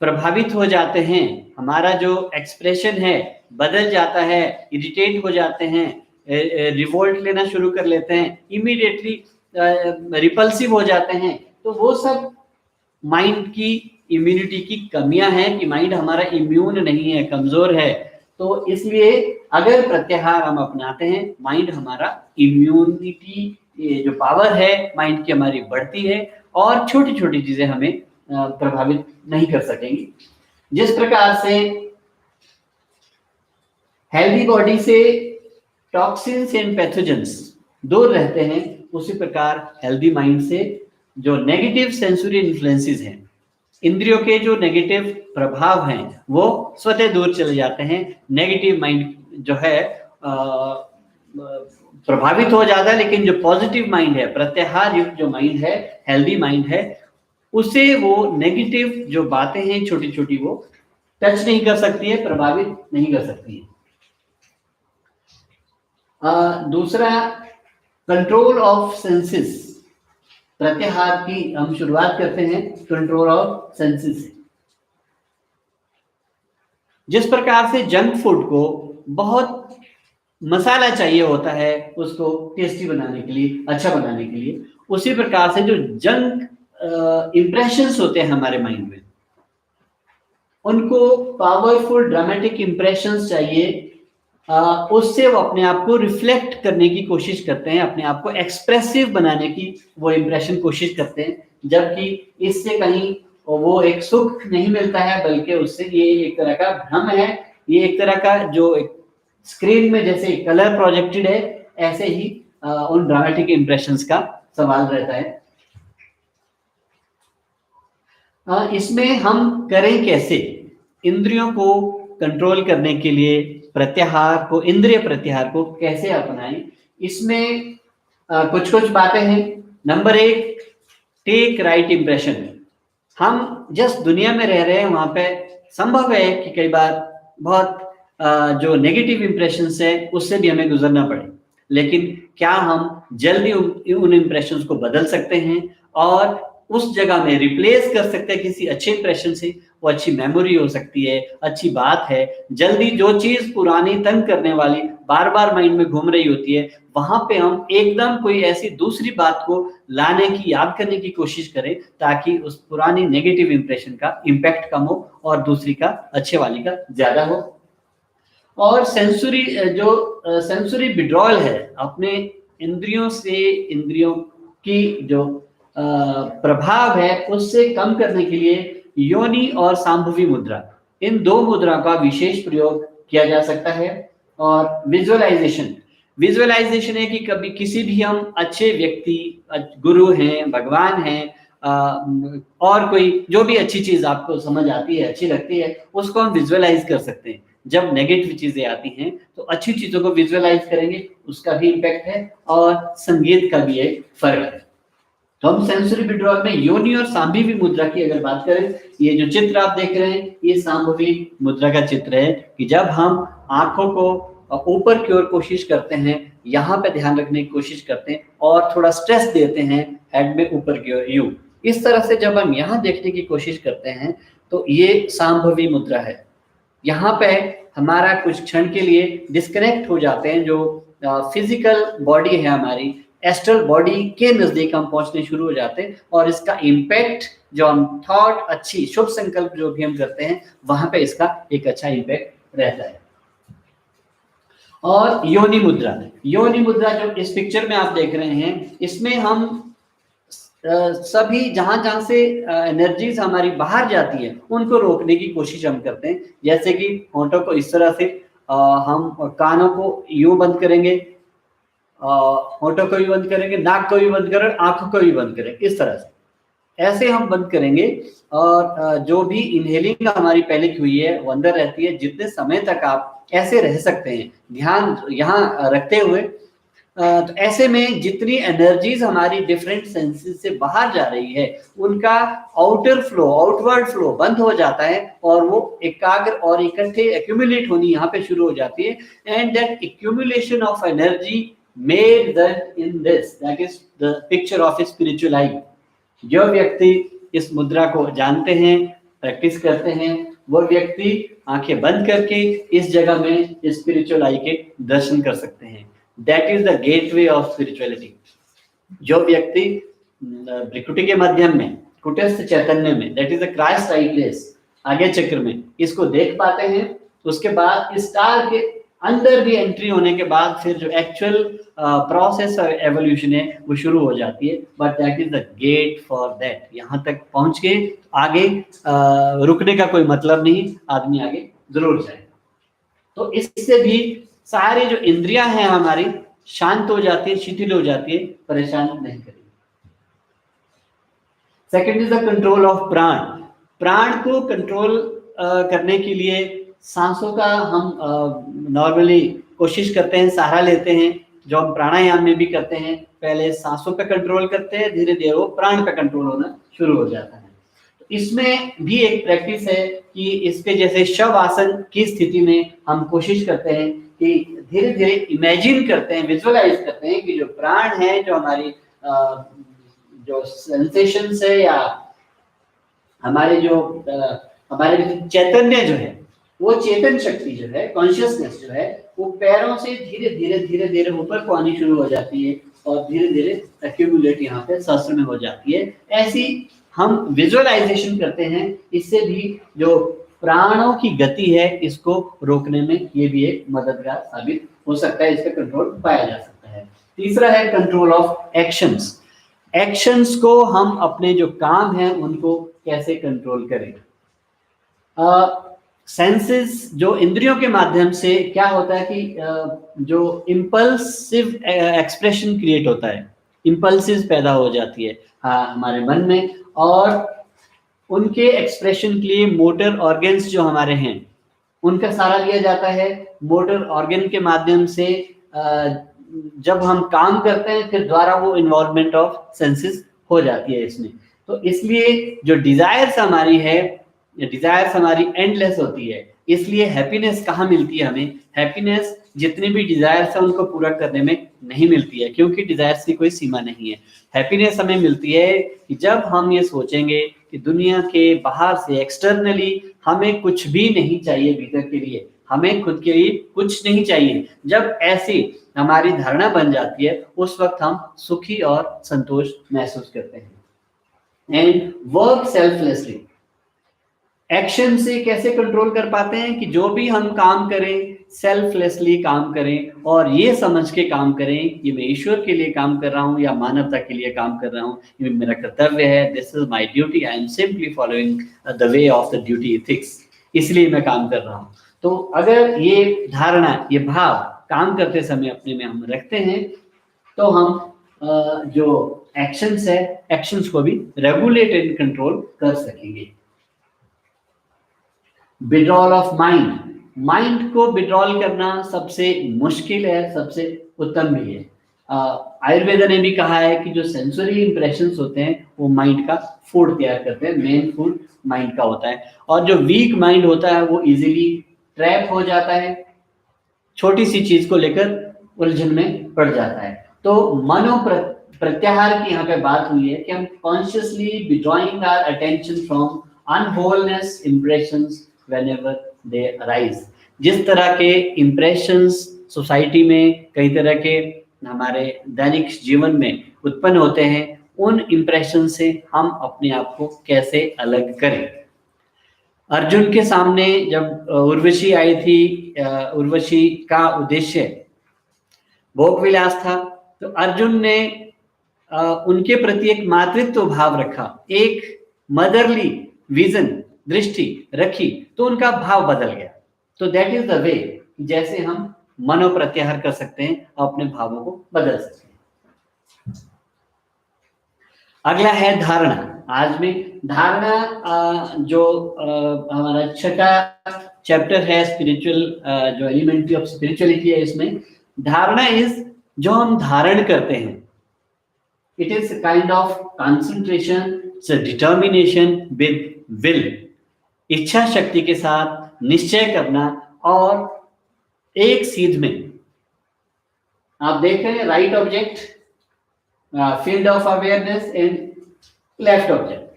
प्रभावित हो जाते हैं, हमारा जो एक्सप्रेशन है बदल जाता है, इरिटेट हो जाते हैं, रिवोल्ट लेना शुरू कर लेते हैं, इमीडिएटली रिपल्सिव हो जाते हैं, तो वो सब माइंड की इम्यूनिटी की कमियां हैं कि माइंड हमारा इम्यून नहीं है, कमजोर है। तो इसलिए अगर प्रत्याहार हम अपनाते हैं, माइंड हमारा इम्यूनिटी, ये जो पावर है माइंड की हमारी बढ़ती है और छोटी छोटी चीजें हमें प्रभावित नहीं कर सकेंगी। जिस प्रकार से हेल्दी बॉडी से टॉक्सिन्स एंड पैथोजेंस दूर रहते हैं, उसी प्रकार हेल्दी माइंड से जो नेगेटिव सेंसरी इन्फ्लुएंसेस हैं, इंद्रियों के जो नेगेटिव प्रभाव हैं, वो स्वतः दूर चले जाते हैं। नेगेटिव माइंड जो है प्रभावित हो जाता है, लेकिन जो पॉजिटिव माइंड है, प्रत्याहार युक्त जो माइंड है, हेल्दी माइंड है, उसे वो नेगेटिव जो बातें हैं छोटी छोटी, वो टच नहीं कर सकती है, प्रभावित नहीं कर सकती है। दूसरा, कंट्रोल ऑफ सेंसेस। प्रत्याहार की हम शुरुआत करते हैं कंट्रोल ऑफ सेंसेस से। जिस प्रकार से जंक फूड को बहुत मसाला चाहिए होता है उसको टेस्टी बनाने के लिए, अच्छा बनाने के लिए, उसी प्रकार से जो जंक इंप्रेशंस होते हैं हमारे माइंड में, उनको पावरफुल ड्रामेटिक इंप्रेशंस चाहिए। उससे वो अपने आप को रिफ्लेक्ट करने की कोशिश करते हैं, अपने आप को एक्सप्रेसिव बनाने की वो इंप्रेशन कोशिश करते हैं, जबकि इससे कहीं वो एक सुख नहीं मिलता है, बल्कि उससे ये एक तरह का भ्रम है, ये एक तरह का जो एक स्क्रीन में जैसे कलर प्रोजेक्टेड है, ऐसे ही उन ड्रामेटिक इंप्रेशंस का सवाल रहता है। इसमें हम करें कैसे? इंद्रियों को कंट्रोल करने के लिए प्रत्याहार को, इंद्रिय प्रत्याहार को कैसे अपनाएं? इसमें कुछ कुछ बातें हैं। Number 1, take right impression. हम जिस दुनिया में रह रहे हैं वहां पे संभव है कि कई बार बहुत जो नेगेटिव इंप्रेशंस है उससे भी हमें गुजरना पड़े, लेकिन क्या हम जल्दी उन इंप्रेशंस को बदल सकते हैं और उस जगह में रिप्लेस कर सकते हैं किसी अच्छे इंप्रेशन से? वो अच्छी मेमोरी हो सकती है, अच्छी बात है। जल्दी जो चीज पुरानी तंग करने वाली बार बार माइंड में घूम रही होती है, वहां पे हम एकदम कोई ऐसी दूसरी बात को लाने की, याद करने की कोशिश करें, ताकि उस पुरानी नेगेटिव इंप्रेशन का इम्पैक्ट कम हो और दूसरी का, अच्छे वाली का ज्यादा हो। और सेंसरी, जो सेंसरी विड्रॉल है, अपने इंद्रियों से इंद्रियों की जो प्रभाव है उससे कम करने के लिए योनि और सांभवी मुद्रा, इन 2 मुद्रा का विशेष प्रयोग किया जा सकता है। और विजुअलाइजेशन, विजुअलाइजेशन है कि कभी किसी भी हम अच्छे व्यक्ति, गुरु हैं, भगवान हैं, और कोई जो भी अच्छी चीज आपको समझ आती है, अच्छी लगती है, उसको हम विजुअलाइज कर सकते हैं। जब नेगेटिव चीजें आती हैं तो अच्छी चीजों को विजुअलाइज करेंगे, उसका भी इम्पैक्ट है, और संगीत का भी एक फर्क है। तो हम सेंसरी विड्रॉल में योनि और सांभवी मुद्रा की अगर बात करें, ये जो चित्र आप देख रहे हैं, ये सांभवी मुद्रा का चित्र है कि जब हम आंखों को ऊपर की ओर कोशिश करते हैं, यहाँ पे ध्यान रखने की कोशिश करते हैं और थोड़ा स्ट्रेस देते हैं हेड में ऊपर की ओर, यू इस तरह से जब हम यहाँ देखने की कोशिश करते हैं, तो ये सांभवी मुद्रा है। यहाँ पे हमारा कुछ क्षण के लिए डिस्कनेक्ट हो जाते हैं, जो फिजिकल बॉडी है हमारी, एस्ट्रल बॉडी के नजदीक हम पहुंचने शुरू हो जाते हैं, और इसका इम्पैक्ट जो हम थॉट, अच्छी शुभ संकल्प जो भी हम करते हैं, वहां पे इसका एक अच्छा इम्पैक्ट रहता है। और योनि मुद्रा, योनि मुद्रा जो इस पिक्चर में आप देख रहे हैं, इसमें हम सभी जहां जहां से एनर्जीज हमारी बाहर जाती है उनको रोकने की कोशिश हम करते हैं। जैसे कि होठों को इस तरह से हम कानों को यूं बंद करेंगे, होठों को भी बंद करेंगे, नाक को भी बंद करें, आंखों को भी बंद करें, इस तरह से ऐसे हम बंद करेंगे। और जो भी इनहेलिंग हमारी पहले की हुई है वो अंदर रहती है। जितने समय तक आप ऐसे रह सकते हैं, ध्यान यहाँ रखते हुए, तो ऐसे में जितनी एनर्जीज हमारी डिफरेंट सेंसेस से बाहर जा रही है, उनका आउटर फ्लो, आउटवर्ड फ्लो बंद हो जाता है, और वो एकाग्र और इकट्ठे एक्यूमुलेट होनी यहाँ पे शुरू हो जाती है। And that accumulation of energy may result in this, that is the picture of a spiritual eye. जो व्यक्ति इस मुद्रा को जानते हैं, प्रैक्टिस करते हैं, वो व्यक्ति आंखें बंद करके इस जगह में स्पिरिचुअल आई के दर्शन कर सकते हैं. That is the gateway of spirituality. जो व्यक्ति भ्रिकुटी के माध्यम में कुटस्थ चैतन्य में, that is the Christ I place, आगे चक्र में इसको देख पाते हैं, उसके बाद इस स्टार के अंदर भी एंट्री होने के बाद फिर जो एक्चुअल प्रोसेस और एवोल्यूशन है वो शुरू हो जाती है. But that is the get for that. यहाँ तक पहुंच के आगे रुकने का कोई मतलब नहीं, आदमी आगे जरूर जाए. तो इससे भी सारी जो इंद्रियां हैं हमारी शांत हो जाती है, शिथिल हो जाती है, परेशान नहीं करेगी. Second is the control of प्राण. प्राण को कंट्रोल करने के लिए सांसों का हम नॉर्मली कोशिश करते हैं, सहारा लेते हैं, जो हम प्राणायाम में भी करते हैं. पहले सांसों पे कंट्रोल करते हैं, धीरे धीरे वो प्राण पे कंट्रोल होना शुरू हो जाता है. तो इसमें भी एक प्रैक्टिस है कि इसके जैसे शव आसन की स्थिति में हम कोशिश करते हैं कि धीरे धीरे इमेजिन करते हैं, विजुअलाइज करते हैं कि जो प्राण है, जो हमारी जो सेंसेशंस है या हमारे जो हमारे चैतन्य जो है, वो चेतन शक्ति जो है, कॉन्शियसनेस जो है, वो पैरों से धीरे धीरे ऊपर को आनी शुरू हो जाती है और धीरे धीरे एक्यूमुलेट यहाँ पे सहस्त्र में हो जाती है. ऐसी हम विजुअलाइजेशन करते हैं. इससे भी जो प्राणों की गति है इसको रोकने में ये भी एक मददगार साबित हो सकता है, इसका कंट्रोल पाया जा सकता है. तीसरा है कंट्रोल ऑफ एक्शंस. एक्शंस को हम अपने जो काम है उनको कैसे कंट्रोल करें. सेंसेस, जो इंद्रियों के माध्यम से क्या होता है कि जो इम्पल्सिव एक्सप्रेशन क्रिएट होता है, इम्पल्सिव पैदा हो जाती है हमारे मन में, और उनके एक्सप्रेशन के लिए मोटर ऑर्गन्स जो हमारे हैं उनका सहारा लिया जाता है. मोटर ऑर्गन के माध्यम से जब हम काम करते हैं फिर द्वारा वो इन्वॉल्वमेंट ऑफ सेंसेस हो जाती है इसमें. तो इसलिए जो डिजायर्स हमारी है, डिजायर्स हमारी एंडलेस होती है. इसलिए हैप्पीनेस कहाँ मिलती है हमें? हैप्पीनेस जितनी भी डिजायर्स है उनको पूरा करने में नहीं मिलती है, क्योंकि डिजायर्स की कोई सीमा नहीं है. हैप्पीनेस हमें मिलती है कि जब हम ये सोचेंगे कि दुनिया के बाहर से एक्सटर्नली हमें कुछ भी नहीं चाहिए, भीतर के लिए हमें खुद के लिए कुछ नहीं चाहिए. जब ऐसी हमारी धारणा बन जाती है उस वक्त हम सुखी और संतोष महसूस करते हैं. And work selflessly. एक्शन से कैसे कंट्रोल कर पाते हैं कि जो भी हम काम करें सेल्फलेसली काम करें और ये समझ के काम करें कि मैं ईश्वर के लिए काम कर रहा हूँ या मानवता के लिए काम कर रहा हूँ, ये मेरा कर्तव्य है, this is my duty, I am simply following the way of the duty ethics, इसलिए मैं काम कर रहा हूँ. तो अगर ये धारणा, ये भाव काम करते समय अपने में हम रखते हैं तो हम जो एक्शंस है, एक्शंस को भी रेगुलेट एंड कंट्रोल कर सकेंगे. Withdrawal of mind. माइंड को विड्रॉल करना सबसे मुश्किल है, सबसे उत्तम भी है. आयुर्वेद ने भी कहा है कि जो सेंसरी इंप्रेशंस होते हैं वो माइंड का फूड तैयार करते हैं. मेन फूड माइंड का होता है, और जो वीक माइंड होता है वो इजीली ट्रैप हो जाता है, छोटी सी चीज को लेकर उलझन में पड़ जाता है. तो मनो प्रत्याहार की यहाँ पे बात हुई है कि हम consciously withdrawing our attention from unholiness impressions whenever they arise. जिस तरह के इंप्रेशंस सोसाइटी में, कई तरह के हमारे दैनिक जीवन में उत्पन्न होते हैं, उन इंप्रेशन से हम अपने आप को कैसे अलग करें. अर्जुन के सामने जब उर्वशी आई थी, उर्वशी का उद्देश्य भोग विलास था, तो अर्जुन ने उनके प्रति एक मातृत्व भाव रखा, एक मदरली विजन, दृष्टि रखी, तो उनका भाव बदल गया. तो दैट इज द वे जैसे हम मनो प्रत्याहार कर सकते हैं, अपने भावों को बदल सकते हैं. अगला है धारणा. आज में धारणा जो हमारा छठा चैप्टर है, स्पिरिचुअल जो एलिमेंट्री ऑफ स्पिरिचुअलिटी है, इसमें धारणा इज जो हम धारण करते हैं. It is kind of concentration, determination with will. इच्छा शक्ति के साथ निश्चय करना और एक सीध में आप देख रहे हैं right object, field of awareness and left object.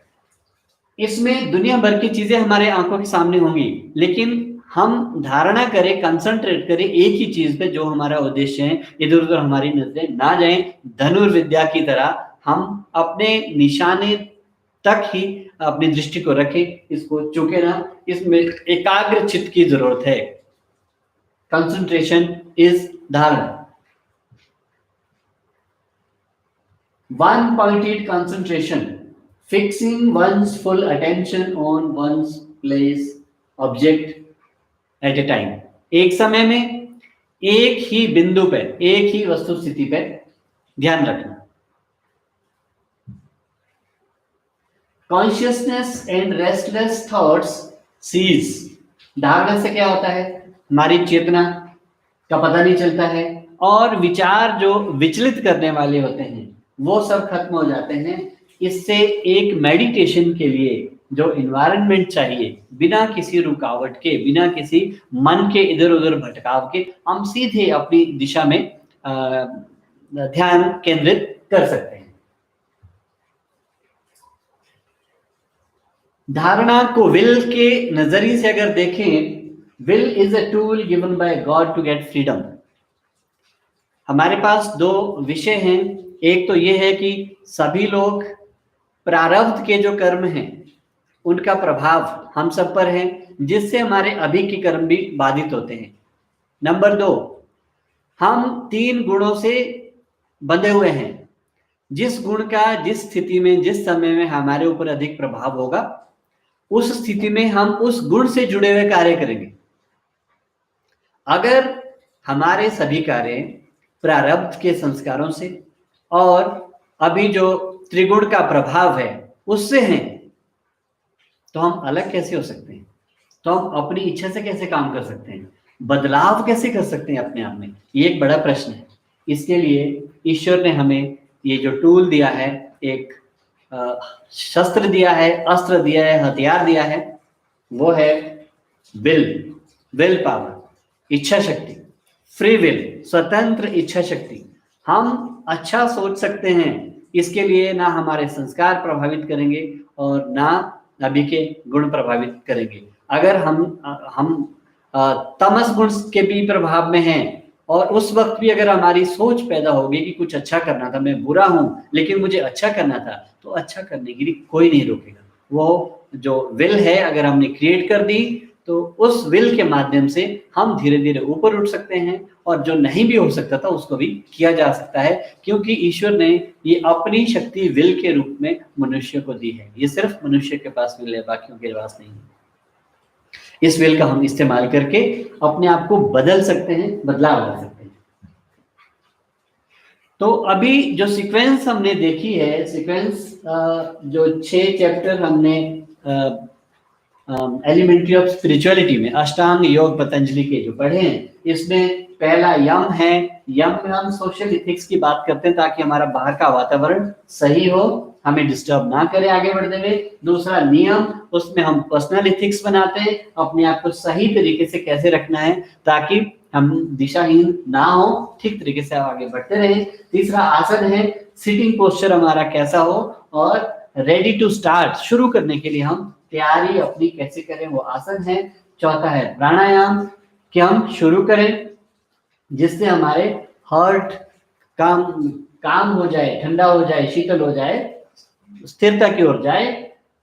इसमें दुनिया भर की चीजें हमारे आंखों के सामने होंगी, लेकिन हम धारणा करें, कंसंट्रेट करें एक ही चीज पे जो हमारा उद्देश्य है, इधर उधर हमारी नजरें ना जाएं। धनुर्विद्या की तरह हम अपने निशाने तक ही अपनी दृष्टि को रखें, इसको चूके ना। इसमें एकाग्र चित्त की जरूरत है। कंसंट्रेशन इज धारणा। One pointed concentration, fixing one's full attention on one's place object at a time। एक समय में एक ही बिंदु पे, एक ही वस्तु स्थिति पे ध्यान रखना। Consciousness and restless thoughts cease. धारणा से क्या होता है, हमारी चेतना का पता नहीं चलता है, और विचार जो विचलित करने वाले होते हैं वो सब खत्म हो जाते हैं। इससे एक मेडिटेशन के लिए जो इन्वायरमेंट चाहिए, बिना किसी रुकावट के, बिना किसी मन के इधर उधर भटकाव के, हम सीधे अपनी दिशा में ध्यान केंद्रित कर सकते हैं। धारणा को विल के नजरिए से अगर देखें, will is a tool given by God to get freedom. हमारे पास दो विषय हैं। एक तो ये है कि सभी लोग प्रारब्ध के जो कर्म हैं उनका प्रभाव हम सब पर है, जिससे हमारे अभी के कर्म भी बाधित होते हैं। नंबर 2, हम 3 गुणों से बंधे हुए हैं। जिस गुण का जिस स्थिति में, जिस समय में हमारे ऊपर अधिक प्रभाव होगा, उस स्थिति में हम उस गुण से जुड़े हुए कार्य करेंगे। अगर हमारे सभी कार्य प्रारब्ध के संस्कारों से और अभी जो त्रिगुण का प्रभाव है उससे हैं, तो हम अलग कैसे हो सकते हैं? तो हम अपनी इच्छा से कैसे काम कर सकते हैं? बदलाव कैसे कर सकते हैं अपने आप में? ये एक बड़ा प्रश्न है। इसके लिए ईश्वर ने हमें ये जो टूल दिया है, एक शस्त्र दिया है, अस्त्र दिया है, हथियार दिया है, वो है विल पावर, इच्छा शक्ति, फ्री विल, स्वतंत्र इच्छा शक्ति। हम अच्छा सोच सकते हैं, इसके लिए ना हमारे संस्कार प्रभावित करेंगे और ना अभी के गुण प्रभावित करेंगे। अगर हम तमस गुण के भी प्रभाव में हैं और उस वक्त भी अगर हमारी सोच पैदा होगी कि कुछ अच्छा करना था, मैं बुरा हूं लेकिन मुझे अच्छा करना था, तो अच्छा करने के लिए कोई नहीं रोकेगा। वो जो विल है अगर हमने क्रिएट कर दी, तो उस विल के माध्यम से हम धीरे धीरे ऊपर उठ सकते हैं, और जो नहीं भी हो सकता था उसको भी किया जा सकता है, क्योंकि ईश्वर ने ये अपनी शक्ति विल के रूप में मनुष्य को दी है। ये सिर्फ मनुष्य के पास विल है, बाकियों के पास नहीं है। इस विल का हम इस्तेमाल करके अपने आप को बदल सकते हैं, बदलाव ला सकते हैं। तो अभी जो सीक्वेंस हमने देखी है, सीक्वेंस जो 6 चैप्टर हमने एलिमेंट्री ऑफ स्पिरिचुअलिटी में अष्टांग योग पतंजलि के जो पढ़े हैं, इसमें पहला यम है। यम में हम सोशल इथिक्स की बात करते हैं ताकि हमारा बाहर का वातावरण सही हो, हमें डिस्टर्ब ना करे आगे बढ़ते हुए। दूसरा नियम, उसमें हम पर्सनल इथिक्स बनाते हैं, अपने आप को सही तरीके से कैसे रखना है ताकि हम दिशाहीन ना हो, ठीक तरीके से आगे बढ़ते रहे। तीसरा आसन है, सिटिंग पोस्चर हमारा कैसा हो, और रेडी टू स्टार्ट, शुरू करने के लिए हम तैयारी अपनी कैसे करें, वो आसन है। चौथा है प्राणायाम, कि हम शुरू करें जिससे हमारे हार्ट काम हो जाए, ठंडा हो जाए, शीतल हो जाए, स्थिरता की ओर जाए,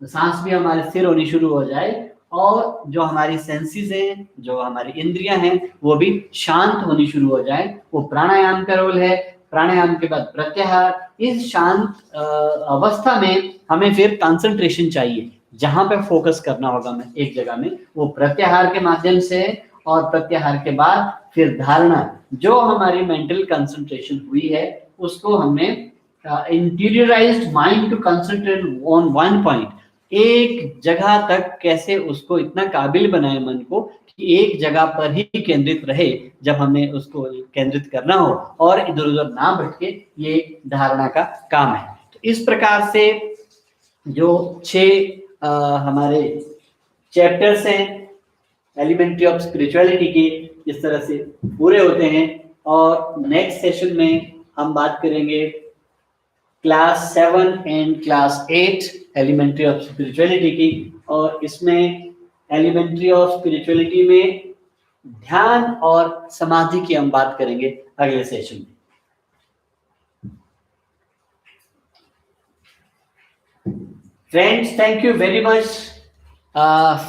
सांस भी हमारे स्थिर होनी शुरू हो जाए, और जो हमारी सेंसेस हैं, जो हमारी इंद्रियां हैं, वो भी शांत होनी शुरू हो जाए। वो प्राणायाम का रोल है। प्राणायाम के बाद प्रत्याहार। इस शांत अवस्था में हमें फिर कंसंट्रेशन चाहिए, जहां पे फोकस करना होगा हमें एक जगह में, वो प्रत्याहार के माध्यम से। और प्रत्याहार के बाद फिर धारणा, जो हमारी मेंटल कंसंट्रेशन हुई है उसको हमने interiorized mind to concentrate on one point, एक जगह तक कैसे उसको इतना काबिल बनाए मन को कि एक जगह पर ही केंद्रित रहे जब हमें उसको केंद्रित करना हो, और इधर उधर ना भटके। ये धारणा का काम है। तो इस प्रकार से जो 6 हमारे चैप्टर्स हैं एलिमेंट्री ऑफ स्पिरिचुअलिटी के, इस तरह से पूरे होते हैं। और नेक्स्ट सेशन में हम बात करेंगे class 7 and class 8 elementary of spirituality की, और इसमें एलिमेंट्री ऑफ स्पिरिचुअलिटी में ध्यान और समाधि की हम बात करेंगे अगले सेशन में। Friends, thank you very much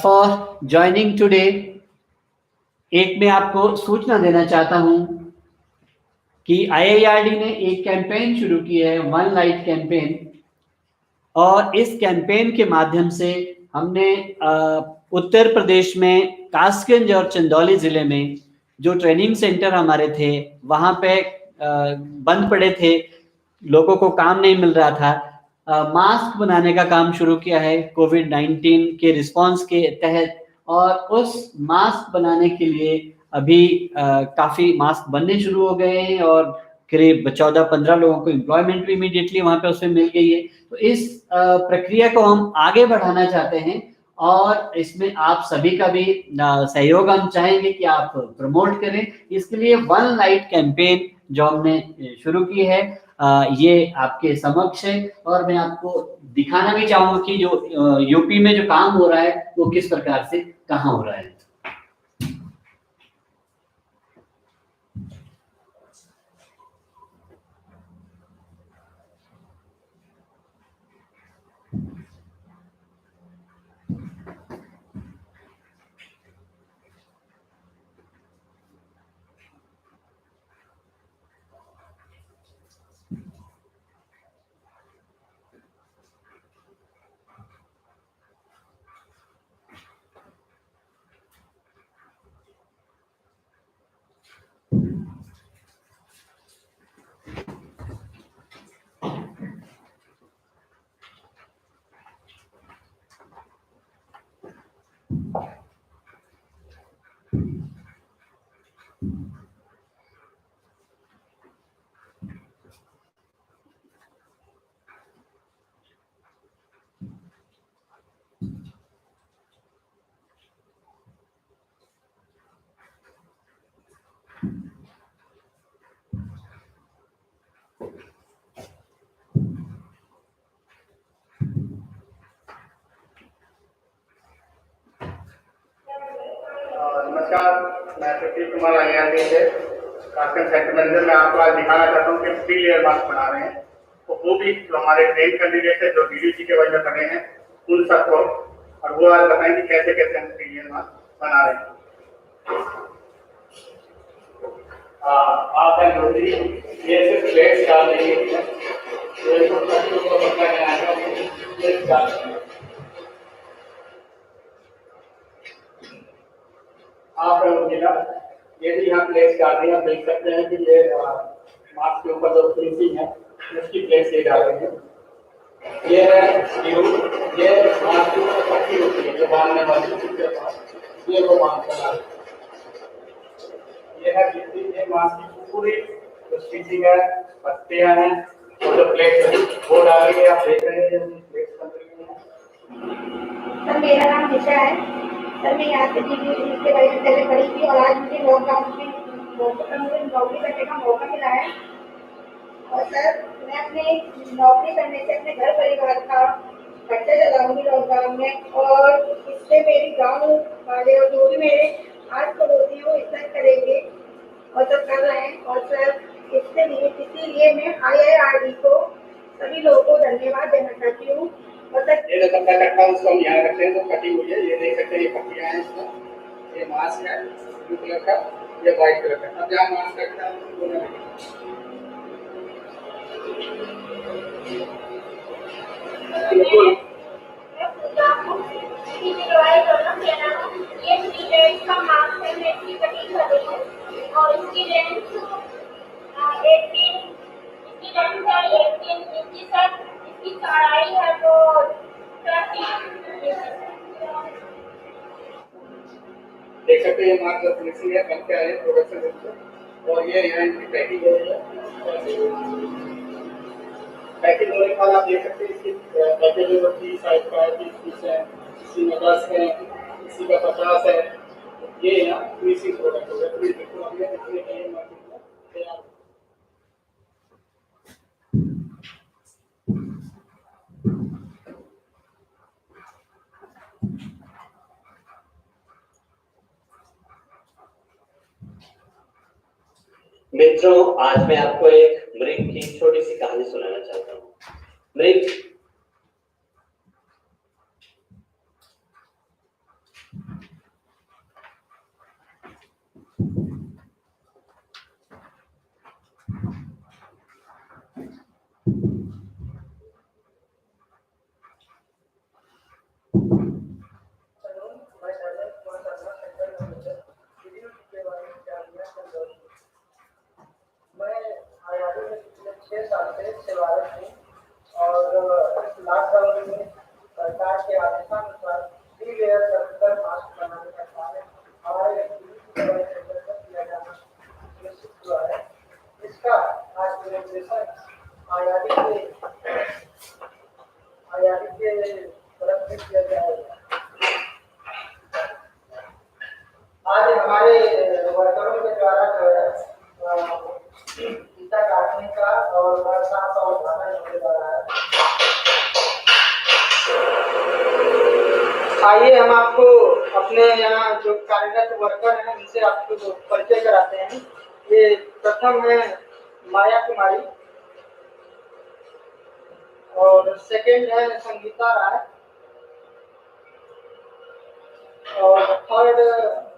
for joining today. एक मैं आपको सूचना देना चाहता हूं कि IIRD ने एक कैंपेन शुरू की है, वन लाइट कैंपेन, और इस कैंपेन के माध्यम से हमने उत्तर प्रदेश में कासगंज और चंदौली जिले में जो ट्रेनिंग सेंटर हमारे थे वहां पे बंद पड़े थे, लोगों को काम नहीं मिल रहा था, मास्क बनाने का काम शुरू किया है कोविड-19 के रिस्पांस के तहत। और उस मास्क बनाने के लिए अभी काफी मास्क बनने शुरू हो गए हैं और करीब 14-15 लोगों को एम्प्लॉयमेंट भी इमीडिएटली वहां पे उसमें मिल गई है। तो इस प्रक्रिया को हम आगे बढ़ाना चाहते हैं और इसमें आप सभी का भी सहयोग हम चाहेंगे कि आप प्रमोट करें। इसके लिए वन लाइट कैंपेन जो हमने शुरू की है ये आपके समक्ष है, और मैं आपको दिखाना भी चाहूंगा कि जो यूपी में जो काम हो रहा है वो किस प्रकार से कहाँ हो रहा है। नमस्कार, मैं प्रदीप कुमार IIRD से कासगंज सेंटर मैनेजर। मैं आपको आज दिखाना चाहता हूँ कि 3 लेयर मास्क बना रहे हैं, तो वो भी जो हमारे ट्रेन कैंडिडेट है जो DDG के वजह बने हैं उन सबको, और वो आज बताएंगे कैसे कैसे हम 3 लेयर मास्क बना रहे हैं। आप ये सिर्फ प्लेट्स डाल देंगे, आप ये भी यहाँ प्लेस डाल रही हैं। आप देख सकते हैं कि ये मास्क के ऊपर जो फिनिशिंग है उसकी प्लेस ये डाल रही है। ये है स्क्रू, ये मास्क की पट्टी होती है जो बांधने वाली, ये वो बांध कर डाल। ये है ये मास्क की पूरी जो स्टिचिंग है, पत्तियां हैं और जो प्लेट है वो डाल रही है। आप देख रहे हैं प्लेट बन रही है। सर मेरा नाम निशा है। सर मैं यहाँ पे के वजह से पहले पढ़ी थी और आज मुझे लॉकडाउन में नौकरी करने का मौका मिला है। और सर मैं अपने नौकरी करने से अपने घर परिवार का खर्चा चलाऊंगी लॉकडाउन में, और इससे मेरी गाँव वाले और जो भी मेरे आस पड़ोसी हैं वो इज्जत करेंगे और सब कर रहे हैं। और सर इसीलिए मैं IIRD को सभी लोगों को धन्यवाद देना चाहती हूँ। ये जो कपड़ा कट्टा उसको हम यहाँ रखते हैं, तो कटिंग हुई है, ये देख सकते हैं, ये पट्टियाँ हैं इसमें, ये मास्क है ब्लू कलर का, ये व्हाइट कलर का। अब जहाँ मास्क रखना है और इसकी लेंथ 18 इंच है, इसकी चौड़ाई है तो 30। देख सकते हैं मास्क का फिनिशिंग है, बन के आए प्रोडक्शन से। और ये यहाँ इनकी पैकिंग हो रही है। पैकिंग होने के बाद आप देख सकते हैं इसकी पैकेज 30 साइज का है, 30 है, किसी में 10 है, किसी का 50 है। ये यहाँ फिनिशिंग प्रोडक्ट हो गया। मित्रों, आज मैं आपको एक मृग की छोटी सी कहानी सुनाना चाहता हूँ। मृग लॉकडाउन में सरकार के आदेशानुसार फ्री लेयर कर मास्क बनाने का कार्य हमारे सेंटर पर किया जाना सुनिश्चित हुआ है। इसका आज डेमोन्स्ट्रेशन आयादी के तरफ से किया जाएगा। आज हमारे वर्करों के द्वारा जो है गीता काटने का और बरसात का उद्घाटन होने वाला है। आइए हम आपको अपने यहाँ जो कार्यरत वर्कर हैं उनसे आपको परिचय कराते हैं। ये प्रथम है माया कुमारी और सेकंड है संगीता राय और थर्ड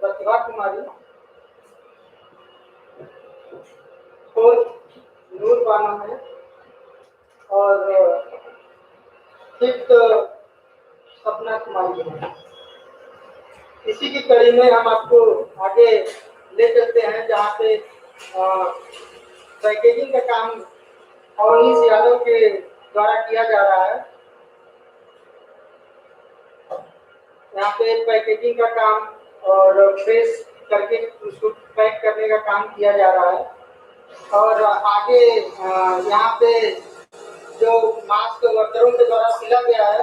प्रतिभा कुमारी, फोर्थ नूर बानो है और फिफ्थ सपना कुमारी है। इसी की कड़ी में हम आपको आगे ले चलते हैं जहाँ पे पैकेजिंग का काम अवनीश यादव के द्वारा किया जा रहा है। यहाँ पे पैकेजिंग का काम और प्रेस करके उसको पैक करने का काम किया जा रहा है और आगे यहाँ पे जो मास्क वर्करों के द्वारा सिला गया है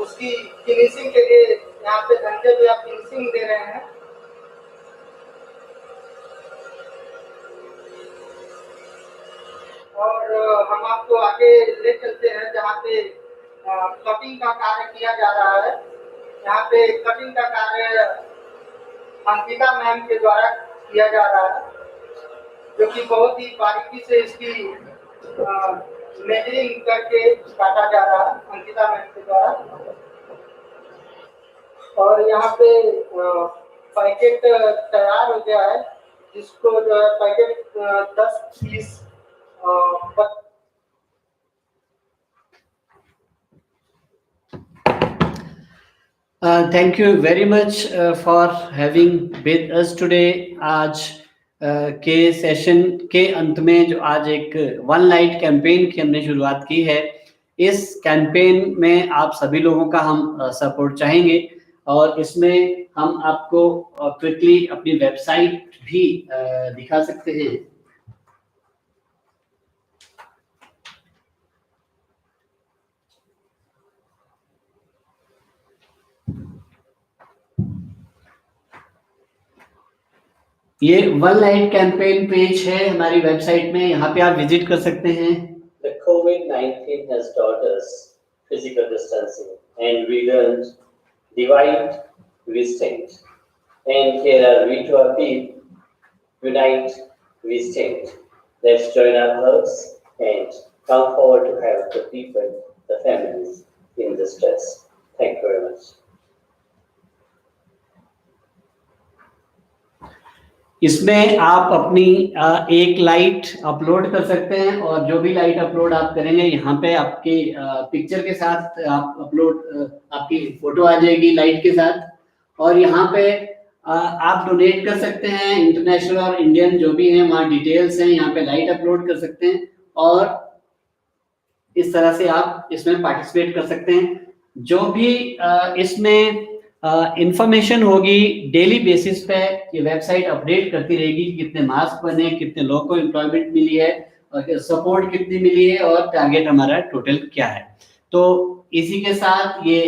उसकी फिनिशिंग के लिए यहाँ पे धंधे जो फिनिशिंग दे रहे हैं। और हम आपको आगे ले चलते हैं जहाँ पे कटिंग का कार्य किया जा रहा है। यहाँ पे कटिंग का कार्य अंकिता मैम के द्वारा किया जा रहा है जो कि बहुत ही बारीकी से इसकी मेजरिंग करके काटा जा रहा है अंकिता मैम के द्वारा। और यहाँ पे पैकेट तैयार हो गया है जिसको जो है packet 10 piece Thank you very much for having with us today. आज के सेशन के अंत में जो आज एक वन लाइट कैंपेन की हमने शुरुआत की है, इस कैंपेन में आप सभी लोगों का हम सपोर्ट चाहेंगे और इसमें हम आपको क्विकली अपनी वेबसाइट भी दिखा सकते हैं। ये वन लाइट कैंपेन पेज है हमारी वेबसाइट में, यहाँ पे आप विजिट कर सकते हैं। The COVID-19 has taught us physical distancing and we learned divide, we stand. And here are we to appeal, unite, we stand. Let's join our hearts and come forward to help the people, the families in distress. Thank you very much. इसमें आप अपनी एक light upload कर सकते हैं और जो भी लाइट अपलोड आप करेंगे यहाँ पे आपके पिक्चर के साथ आप अपलोड आपकी फोटो आ जाएगी लाइट के साथ और यहाँ पे आप डोनेट कर सकते हैं। इंटरनेशनल और इंडियन जो भी हैं वहाँ डिटेल्स हैं, यहाँ पे लाइट अपलोड कर सकते हैं और इस तरह से आप इसमें पार्टिसिपेट कर सकते हैं। जो भी इसमें इंफॉर्मेशन होगी डेली बेसिस पे ये वेबसाइट अपडेट करती रहेगी कि कितने मास्क बने, कितने लोगों को एम्प्लॉयमेंट मिली है और सपोर्ट कितनी मिली है और टारगेट हमारा टोटल क्या है। तो इसी के साथ ये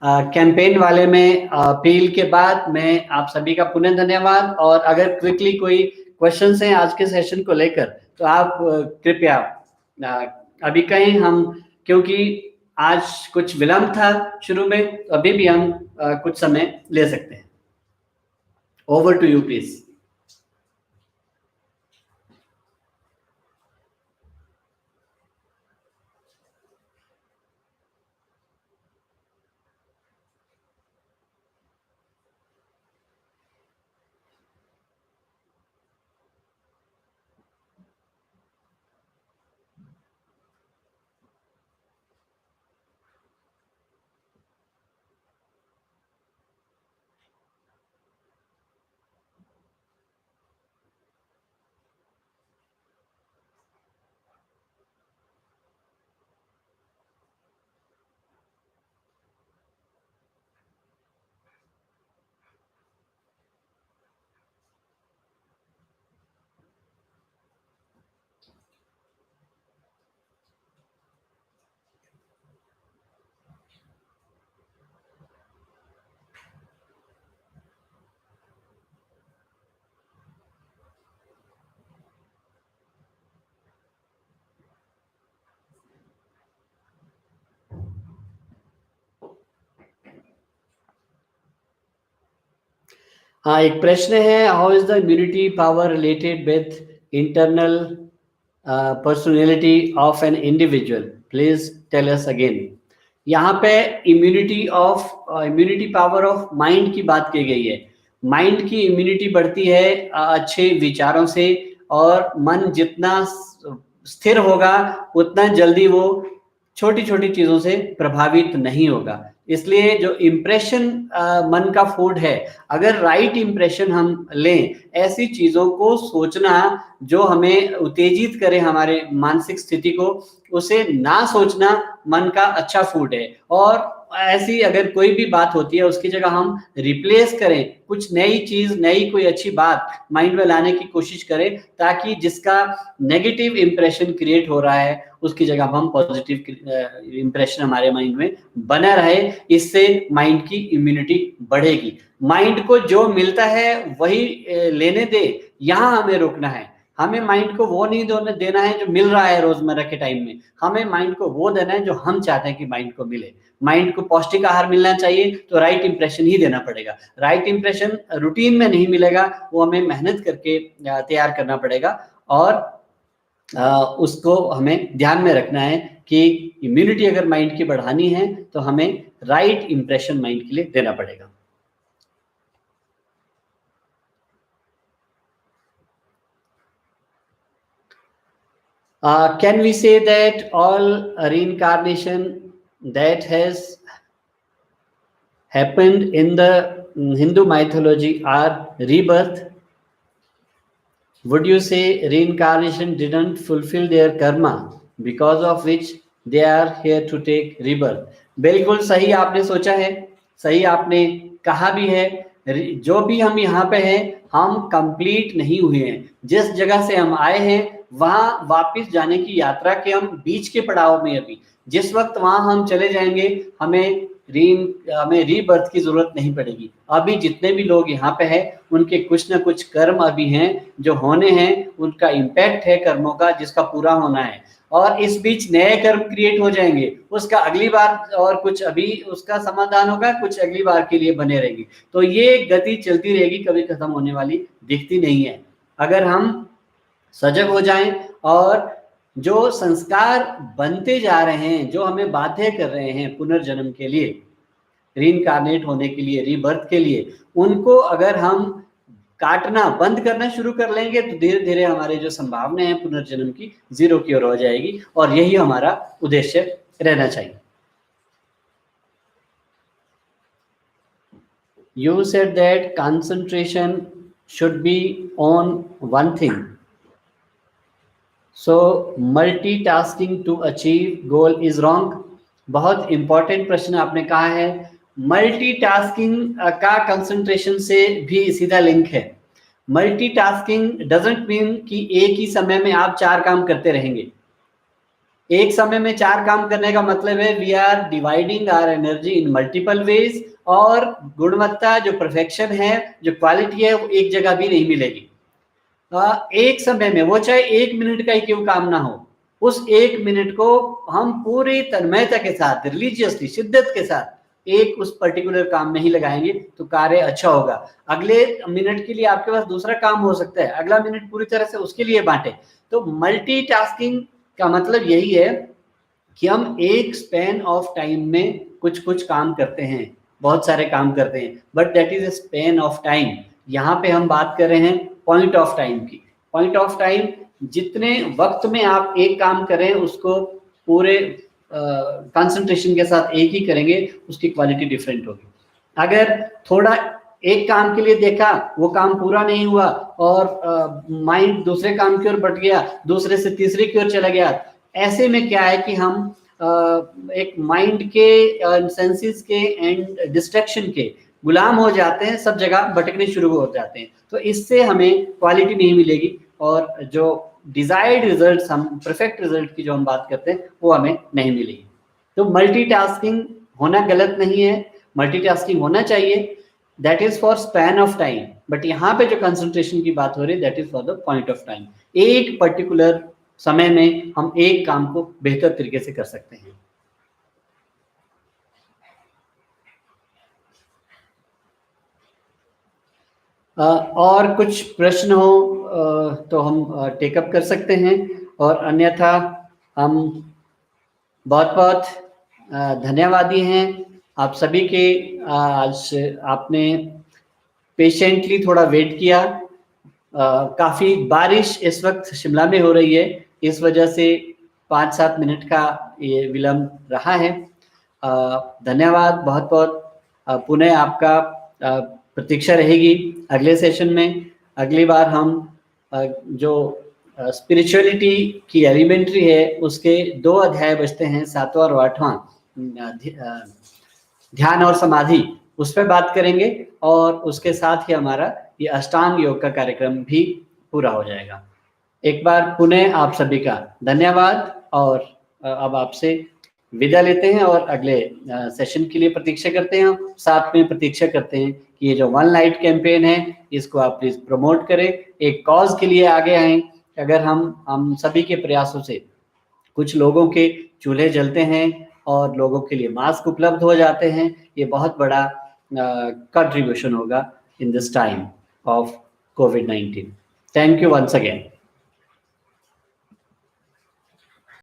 कैंपेन वाले में अपील के बाद मैं आप सभी का पुनः धन्यवाद और अगर क्विकली कोई क्वेश्चंस हैं आज के सेशन को लेकर, तो आप कृपया अभी कहें, हम क्योंकि आज कुछ विलंब था शुरू में, तो अभी भी हम कुछ समय ले सकते हैं। Over to you please. हाँ, एक प्रश्न है, how is the immunity power related with internal personality of an individual, please tell us again. यहाँ पे इम्यूनिटी पावर ऑफ माइंड की बात की गई है। माइंड की इम्यूनिटी बढ़ती है अच्छे विचारों से, और मन जितना स्थिर होगा उतना जल्दी वो छोटी छोटी चीजों से प्रभावित नहीं होगा। इसलिए जो इम्प्रेशन मन का फूड है, अगर राइट इम्प्रेशन हम लें, ऐसी चीजों को सोचना जो हमें उत्तेजित करे हमारे मानसिक स्थिति को, उसे ना सोचना मन का अच्छा फूड है। और ऐसी अगर कोई भी बात होती है उसकी जगह हम रिप्लेस करें, कुछ नई चीज, नई कोई अच्छी बात माइंड में लाने की कोशिश करें, ताकि जिसका नेगेटिव इंप्रेशन क्रिएट हो रहा है उसकी जगह हम पॉजिटिव इंप्रेशन हमारे माइंड में बना रहे। इससे माइंड की इम्यूनिटी बढ़ेगी। माइंड को जो मिलता है वही लेने दे, यहाँ हमें रोकना है। हमें माइंड को वो नहीं देना है जो मिल रहा है रोजमर्रा के टाइम में, हमें माइंड को वो देना है जो हम चाहते हैं कि माइंड को मिले। माइंड को पौष्टिक आहार मिलना चाहिए, तो राइट इंप्रेशन ही देना पड़ेगा। राइट इंप्रेशन रूटीन में नहीं मिलेगा, वो हमें मेहनत करके तैयार करना पड़ेगा। और उसको हमें ध्यान में रखना है कि इम्यूनिटी अगर माइंड की बढ़ानी है तो हमें राइट इंप्रेशन माइंड के लिए देना पड़ेगा। Can we say that all reincarnation that has happened in the Hindu mythology are rebirth? Would you say reincarnation didn't fulfill their karma, because of which they are here to take rebirth? बिल्कुल सही आपने सोचा है, सही आपने कहा भी है। जो भी हम यहाँ पे हैं, हम कंप्लीट नहीं हुए हैं। जिस जगह से हम आए हैं वहां वापस जाने की यात्रा के हम बीच के पड़ाव में अभी, जिस वक्त वहां हम चले जाएंगे हमें रीबर्थ की जरूरत नहीं पड़ेगी। अभी जितने भी लोग यहाँ पे हैं उनके कुछ ना कुछ कर्म अभी हैं जो होने हैं, उनका इम्पैक्ट है कर्मों का जिसका पूरा होना है, और इस बीच नए कर्म क्रिएट हो जाएंगे, उसका अगली बार और कुछ अभी उसका समाधान होगा, कुछ अगली बार के लिए बने रहेंगे। तो ये गति चलती रहेगी, कभी खत्म होने वाली दिखती नहीं है। अगर हम सजग हो जाएं और जो संस्कार बनते जा रहे हैं, जो हमें बाध्य कर रहे हैं पुनर्जन्म के लिए, रीइंकार्नेट होने के लिए, रीबर्थ के लिए, उनको अगर हम काटना बंद करना शुरू कर लेंगे तो धीरे धीरे हमारे जो संभावना है पुनर्जन्म की जीरो की ओर हो जाएगी, और यही हमारा उद्देश्य रहना चाहिए। You said that concentration should be on one thing. So multitasking to achieve goal is wrong. बहुत इंपॉर्टेंट प्रश्न आपने कहा है। मल्टीटास्किंग का कंसंट्रेशन से भी सीधा लिंक है। मल्टीटास्किंग डजंट मीन कि एक ही समय में आप 4 काम करते रहेंगे। एक समय में 4 काम करने का मतलब है we are dividing our energy in multiple ways, और गुणवत्ता जो परफेक्शन है, जो क्वालिटी है, वो एक जगह भी नहीं मिलेगी। एक समय में, वो चाहे 1 मिनट का ही क्यों काम ना हो, उस 1 मिनट को हम पूरी तन्मयता के साथ, रिलीजियसली, शिद्दत के साथ एक उस पर्टिकुलर काम में ही लगाएंगे तो कार्य अच्छा होगा। अगले मिनट के लिए आपके पास दूसरा काम हो सकता है, अगला मिनट पूरी तरह से उसके लिए बांटे। तो मल्टीटास्किंग का मतलब यही है कि हम एक स्पैन ऑफ टाइम में कुछ कुछ काम करते हैं, बहुत सारे काम करते हैं, but that is a span of time. यहाँ पे हम बात कर रहे हैं पॉइंट ऑफ टाइम की। पॉइंट ऑफ टाइम, जितने वक्त में आप एक काम करें उसको पूरे कंसंट्रेशन के साथ एक ही करेंगे, उसकी क्वालिटी डिफरेंट होगी। अगर थोड़ा एक काम के लिए देखा, वो काम पूरा नहीं हुआ और माइंड दूसरे काम की ओर बढ़ गया, दूसरे से तीसरे की ओर चला गया, ऐसे में क्या है कि हम एक माइंड के, सेंसेस के एंड डिस्ट्रैक्शन के गुलाम हो जाते हैं, सब जगह भटकने शुरू हो जाते हैं। तो इससे हमें क्वालिटी नहीं मिलेगी और जो डिजायर्ड रिजल्ट, हम परफेक्ट रिजल्ट की जो हम बात करते हैं, वो हमें नहीं मिलेगी। तो मल्टीटास्किंग होना गलत नहीं है, मल्टीटास्किंग होना चाहिए, that is for span of time. But यहाँ पे जो कंसंट्रेशन की बात हो रही है, that is for the point of time. एक पर्टिकुलर समय में हम एक काम को बेहतर तरीके से कर सकते हैं। और कुछ प्रश्न हो तो हम टेकअप कर सकते हैं, और अन्यथा हम बहुत बहुत धन्यवादी हैं आप सभी के। आज आपने पेशेंटली थोड़ा वेट किया। काफ़ी बारिश इस वक्त शिमला में हो रही है, इस वजह से 5-7 मिनट का ये विलम्ब रहा है। धन्यवाद बहुत बहुत। पुनः आपका प्रतीक्षा रहेगी अगले सेशन में। अगली बार हम जो स्पिरिचुअलिटी की एलिमेंट्री है उसके 2 अध्याय बचते हैं, 7वां और 8वां, ध्यान और समाधि, उस पर बात करेंगे, और उसके साथ ही हमारा ये अष्टांग योग का कार्यक्रम भी पूरा हो जाएगा। एक बार पुनः आप सभी का धन्यवाद, और अब आपसे विदा लेते हैं और अगले सेशन के लिए प्रतीक्षा करते हैं। साथ में प्रतीक्षा करते हैं कि ये जो वन लाइट कैंपेन है, इसको आप प्लीज प्रमोट करें, एक कॉज के लिए आगे आए। अगर हम सभी के प्रयासों से कुछ लोगों के चूल्हे जलते हैं और लोगों के लिए मास्क उपलब्ध हो जाते हैं, ये बहुत बड़ा कंट्रीब्यूशन होगा in this time of COVID-19. Thank you once again.